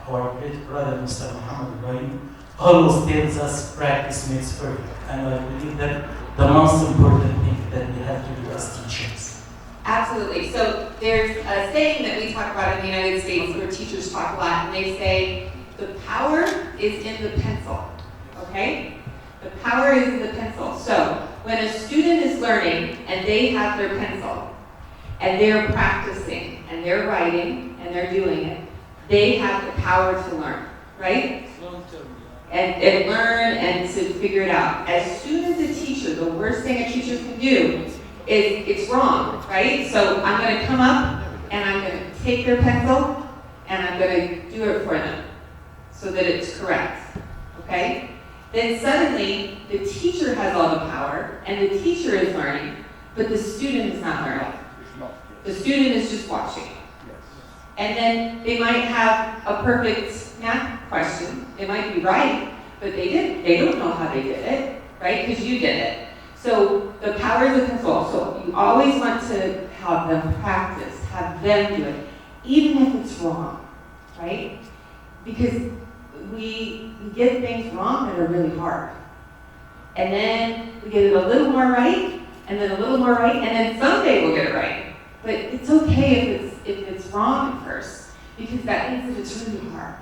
our great brother, Mr. Muhammad Ibrahim, always tells us practice makes perfect. And I believe that the most important thing that we have to do as teachers. Absolutely. So there's a saying that we talk about in the United States where teachers talk a lot, and they say, the power is in the pencil, okay? The power is in the pencil. So when a student is learning and they have their pencil, and they're practicing, and they're writing, and they're doing it, they have the power to learn, right? And learn and to figure it out. As soon as a teacher, the worst thing a teacher can do is it's wrong, right? So I'm going to come up and I'm going to take their pencil and I'm going to do it for them so that it's correct, okay? Then suddenly the teacher has all the power and the teacher is learning, but the student is not learning. The student is just watching. And then they might have a perfect math question. It might be right, but they don't know how they did it, right? Because you did it. So the power is the pencil. So you always want to have them practice, have them do it, even if it's wrong, right? Because we get things wrong that are really hard. And then we get it a little more right, and then a little more right, and then someday we'll get it right. But it's okay if it's wrong at first, because that means that it's really hard,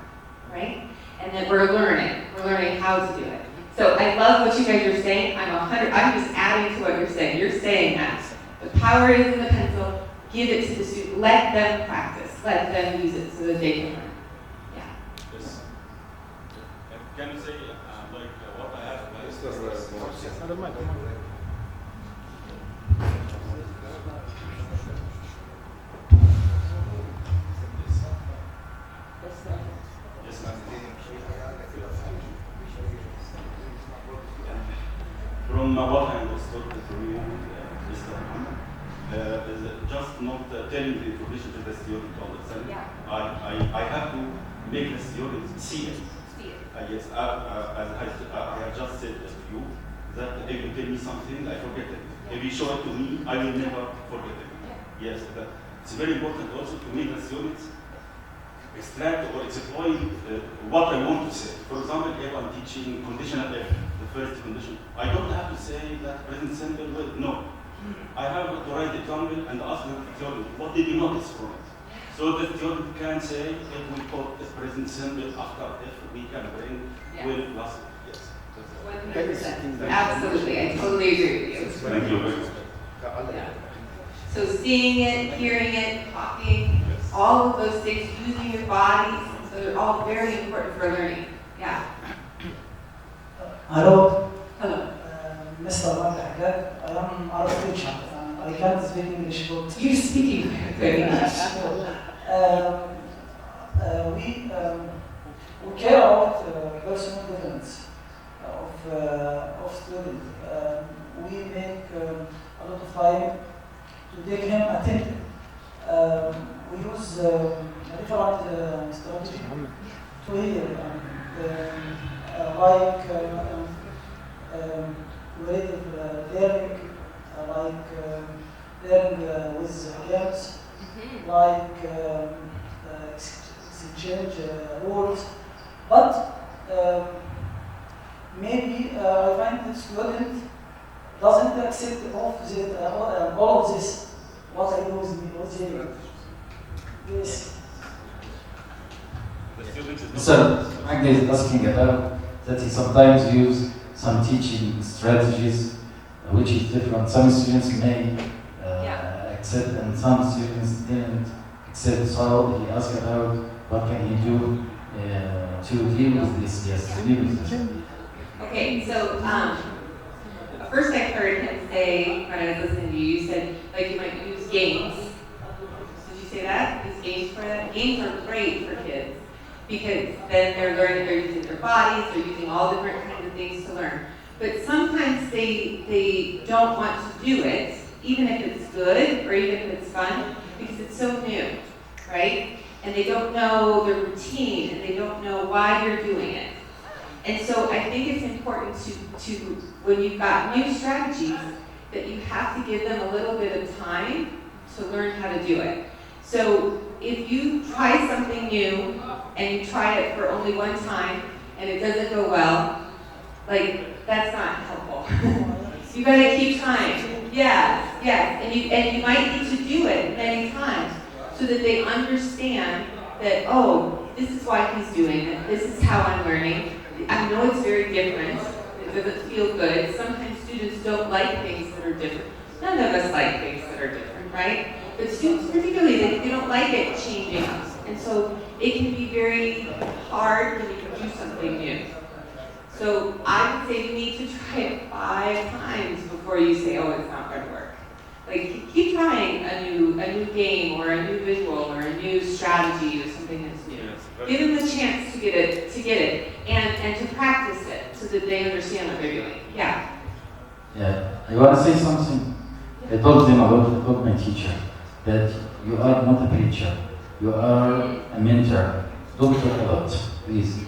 right? And that we're learning how to do it. So I love what you guys are saying. I'm just adding to what you're saying. You're saying that the power is in the pencil. Give it to the student. Let them practice. Let them use it so that they can learn. Yeah. Yes. Can you say what I have? Yes, ma'am. From what I understood from you, Mr. Muhammad, is just not telling the information to the student all the time. Yeah. I have to make the student see it. See it. Yes, as I have just said to you, that if you tell me something, I forget it. If you show it to me, I will never forget it. Yeah. Yes, it's very important also to make the students extract or exploit what I want to say. For example, if I'm teaching conditional F, the first condition, I don't have to say that present simple will. No. I have to write a example and ask the student, what did you notice from it? So the student can say, if we put the present simple after F, we can bring will plus it. Yes. 100%. Absolutely. I totally agree with you. Thank you very much. Yeah. So seeing it, hearing it, talking, all of those things, using your bodies, so they're all very important for learning. Yeah. Hello, Hello. Mr. Mahmoud. I am Arabic teacher. I can't speak English good. You're speaking very English. We care about personal difference of students. We make a lot of time to take him attentive. We use different strategy to hear, like relative learning, like learning with games, like exchange rules. But maybe I find the student doesn't accept all of this. What I do with the yes. The student is not. So, Magda is asking about that he sometimes use some teaching strategies which is different. Some students may accept and some students didn't accept. So he asked about what can he do to deal with this, to deal with this. Okay, so first I heard him say, when I was listening to you, you said like you might use games. Did you say that? Use games for that? Games are great for kids because then they're learning, they're using their bodies, they're using all different kinds of things to learn. But sometimes they don't want to do it, even if it's good or even if it's fun, because it's so new, right? And they don't know the routine and they don't know why you're doing it. And so I think it's important to when you've got new strategies, that you have to give them a little bit of time to learn how to do it. So if you try something new and you try it for only one time and it doesn't go well, like that's not helpful. You gotta keep trying. Yes, and you might need to do it many times so that they understand that, oh, this is why he's doing it. This is how I'm learning. I know it's very different. It doesn't feel good. Sometimes students don't like things that are different. None of us like things that are different, right? But students particularly, they don't like it changing. And so it can be very hard when you do something new. So I would say you need to try it 5 times before you say, oh, it's not going to work. Like keep trying a new game or a new visual or a new strategy or something that's new. Give them the chance to get it, and to practice it so that they understand what they're doing. Yeah. Yeah, I want to say something. I told my teacher that you are not a preacher, you are a mentor. Don't talk a lot, please.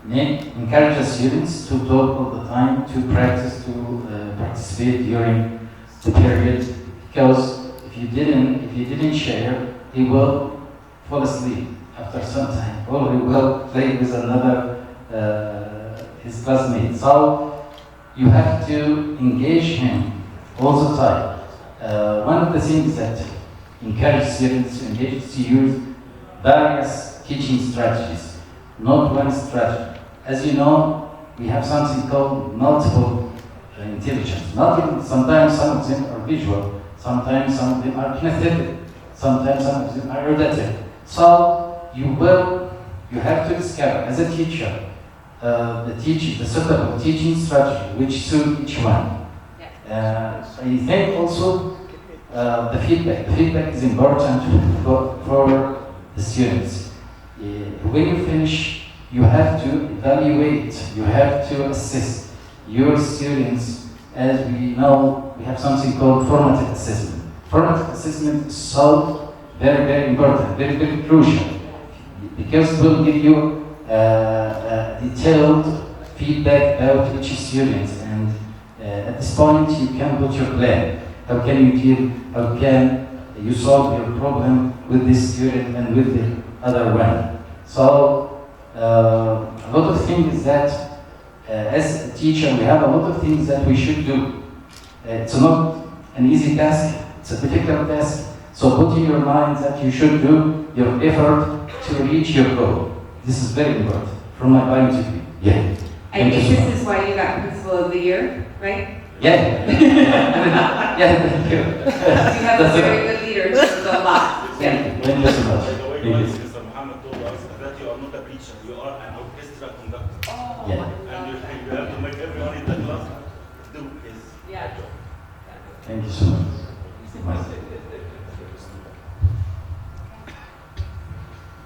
Encourage the students to talk all the time, to practice, to participate during the period, because if you didn't share, he will fall asleep after some time, or he will play with another his classmates. So you have to engage him all the time. One of the things that encourage students to engage is to use various teaching strategies, not one strategy. As you know, we have something called multiple intelligence. Sometimes some of them are visual, sometimes some of them are kinesthetic, sometimes some of them are auditive. So you have to discover as a teacher the suitable teaching strategy which suit each one. I think also the feedback. The feedback is important for the students. When you finish, you have to evaluate, you have to assess your students. As we know, we have something called formative assessment. Formative assessment is so very, very important, very, very crucial, because it will give you detailed feedback about each student, and at this point you can put your plan. How can you deal, how can you solve your problem with this student and with the other one? So a lot of things that as a teacher we have a lot of things that we should do. It's not an easy task, it's a difficult task. So put in your mind that you should do your effort to reach your goal. This is very important from my point of view. Yeah. I think this is why you got Principal of the Year, right? Yeah. Yeah, thank you. You have a very good leader, so a lot. Thank you. Thank you so much. By the way, Thank you. Mr. Muhammad told us that you are not a preacher, you are an orchestra conductor. Yeah. And you have to make everyone in the class do his Yeah. job. Thank you so much.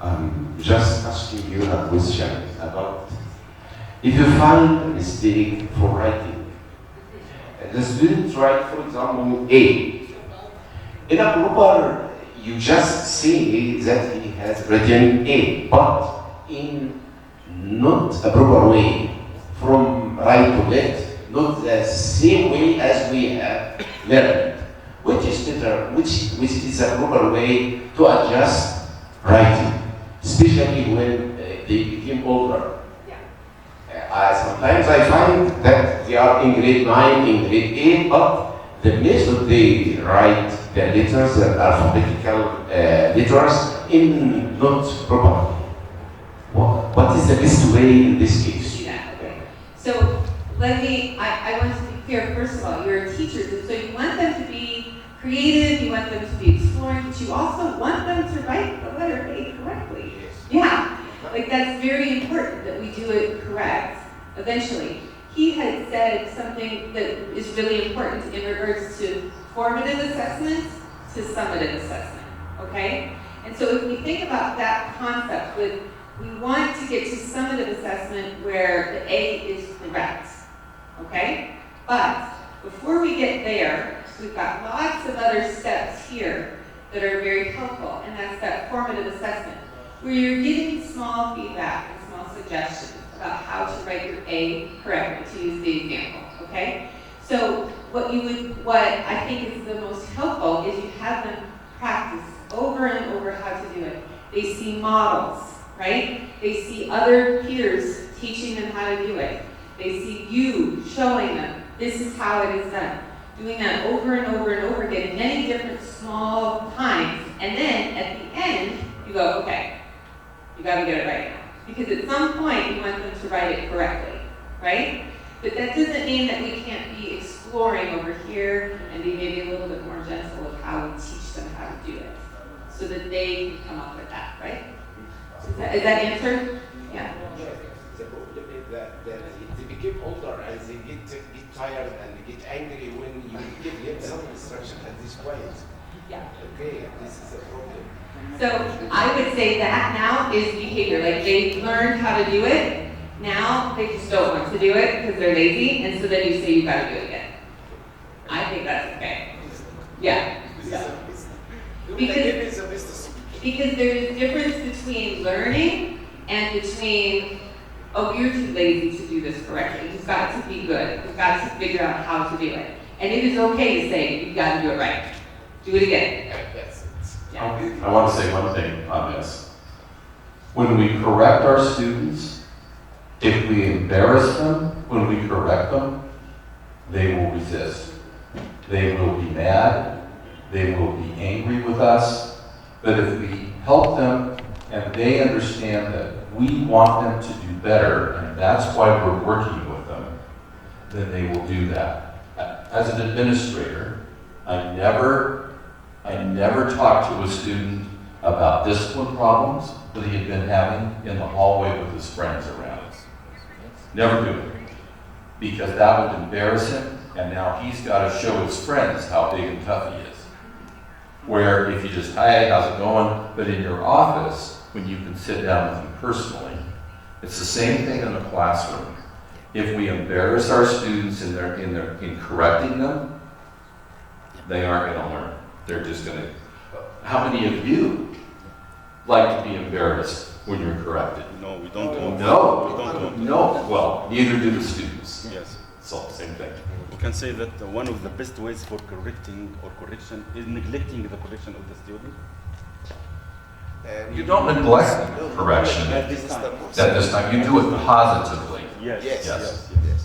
I'm just asking you a question about if you find a mistake for writing. The student write, for example, A. In a proper, you just say that he has written A, but in not a proper way, from right to left, not the same way as we have learned. Which is better? Which is a proper way to adjust writing, especially when they become older. Yeah. sometimes I find that they are in grade 9, in grade 8, but the method they write the letters, the alphabetical letters, in not properly. What is the best way in this case? Yeah, okay. So I want to be clear, first of all, you're a teacher, so you want them to be creative, you want them to be exploring, but you also want them to write the letter A correctly. Yeah, like that's very important that we do it correct eventually. He had said something that is really important in regards to formative assessment to summative assessment, okay? And so if we think about that concept with, we want to get to summative assessment where the A is correct, okay? But before we get there, we've got lots of other steps here that are very helpful, and that's that formative assessment, where you're getting small feedback and small suggestions about how to write your A correctly, to use the example, okay? So what I think is the most helpful is you have them practice over and over how to do it. They see models, right? They see other peers teaching them how to do it. They see you showing them, this is how it is done. Doing that over and over and over again, many different small times. And then at the end, you go, okay, you gotta get it right now. Because at some point, you want them to write it correctly, right? But that doesn't mean that we can't be exploring over here and be maybe a little bit more gentle with how we teach them how to do it, so that they can come up with that, right? Is that answered? Yeah. The problem is that they become older and they get tired and get angry when you give them some instruction at this point. Yeah. Okay, this is a problem. So I would say that now is behavior. Like they learned how to do it, now they just don't want to do it because they're lazy, and so then you say you gotta do it again. I think that's okay. Yeah. Because there's a difference between learning and between, oh, you're too lazy to do this correctly. You've got to be good. You've got to figure out how to do it. And it is okay to say, you've got to do it right. Do it again. Yeah. I want to say one thing on this. When we correct our students, if we embarrass them when we correct them, they will resist. They will be mad. They will be angry with us. But if we help them and they understand that we want them to do better and that's why we're working with them, then they will do that. As an administrator, I never talked to a student about discipline problems that he had been having in the hallway with his friends around. Never do it. Because that would embarrass him, and now he's got to show his friends how big and tough he is. Where if you just, hey, how's it going? But in your office, when you can sit down with them personally, it's the same thing in the classroom. If we embarrass our students in correcting them, they aren't going to learn. They're just going to. How many of you like to be embarrassed when you're corrected? No, we don't want that. No, We don't want that. no. Well, neither do the students. Yes. It's all the same thing. We can say that one of the best ways for correcting or correction is neglecting the correction of the student. You don't neglect correction At this time. at this time. You do it positively. Yes. Yes. Yes. Yes.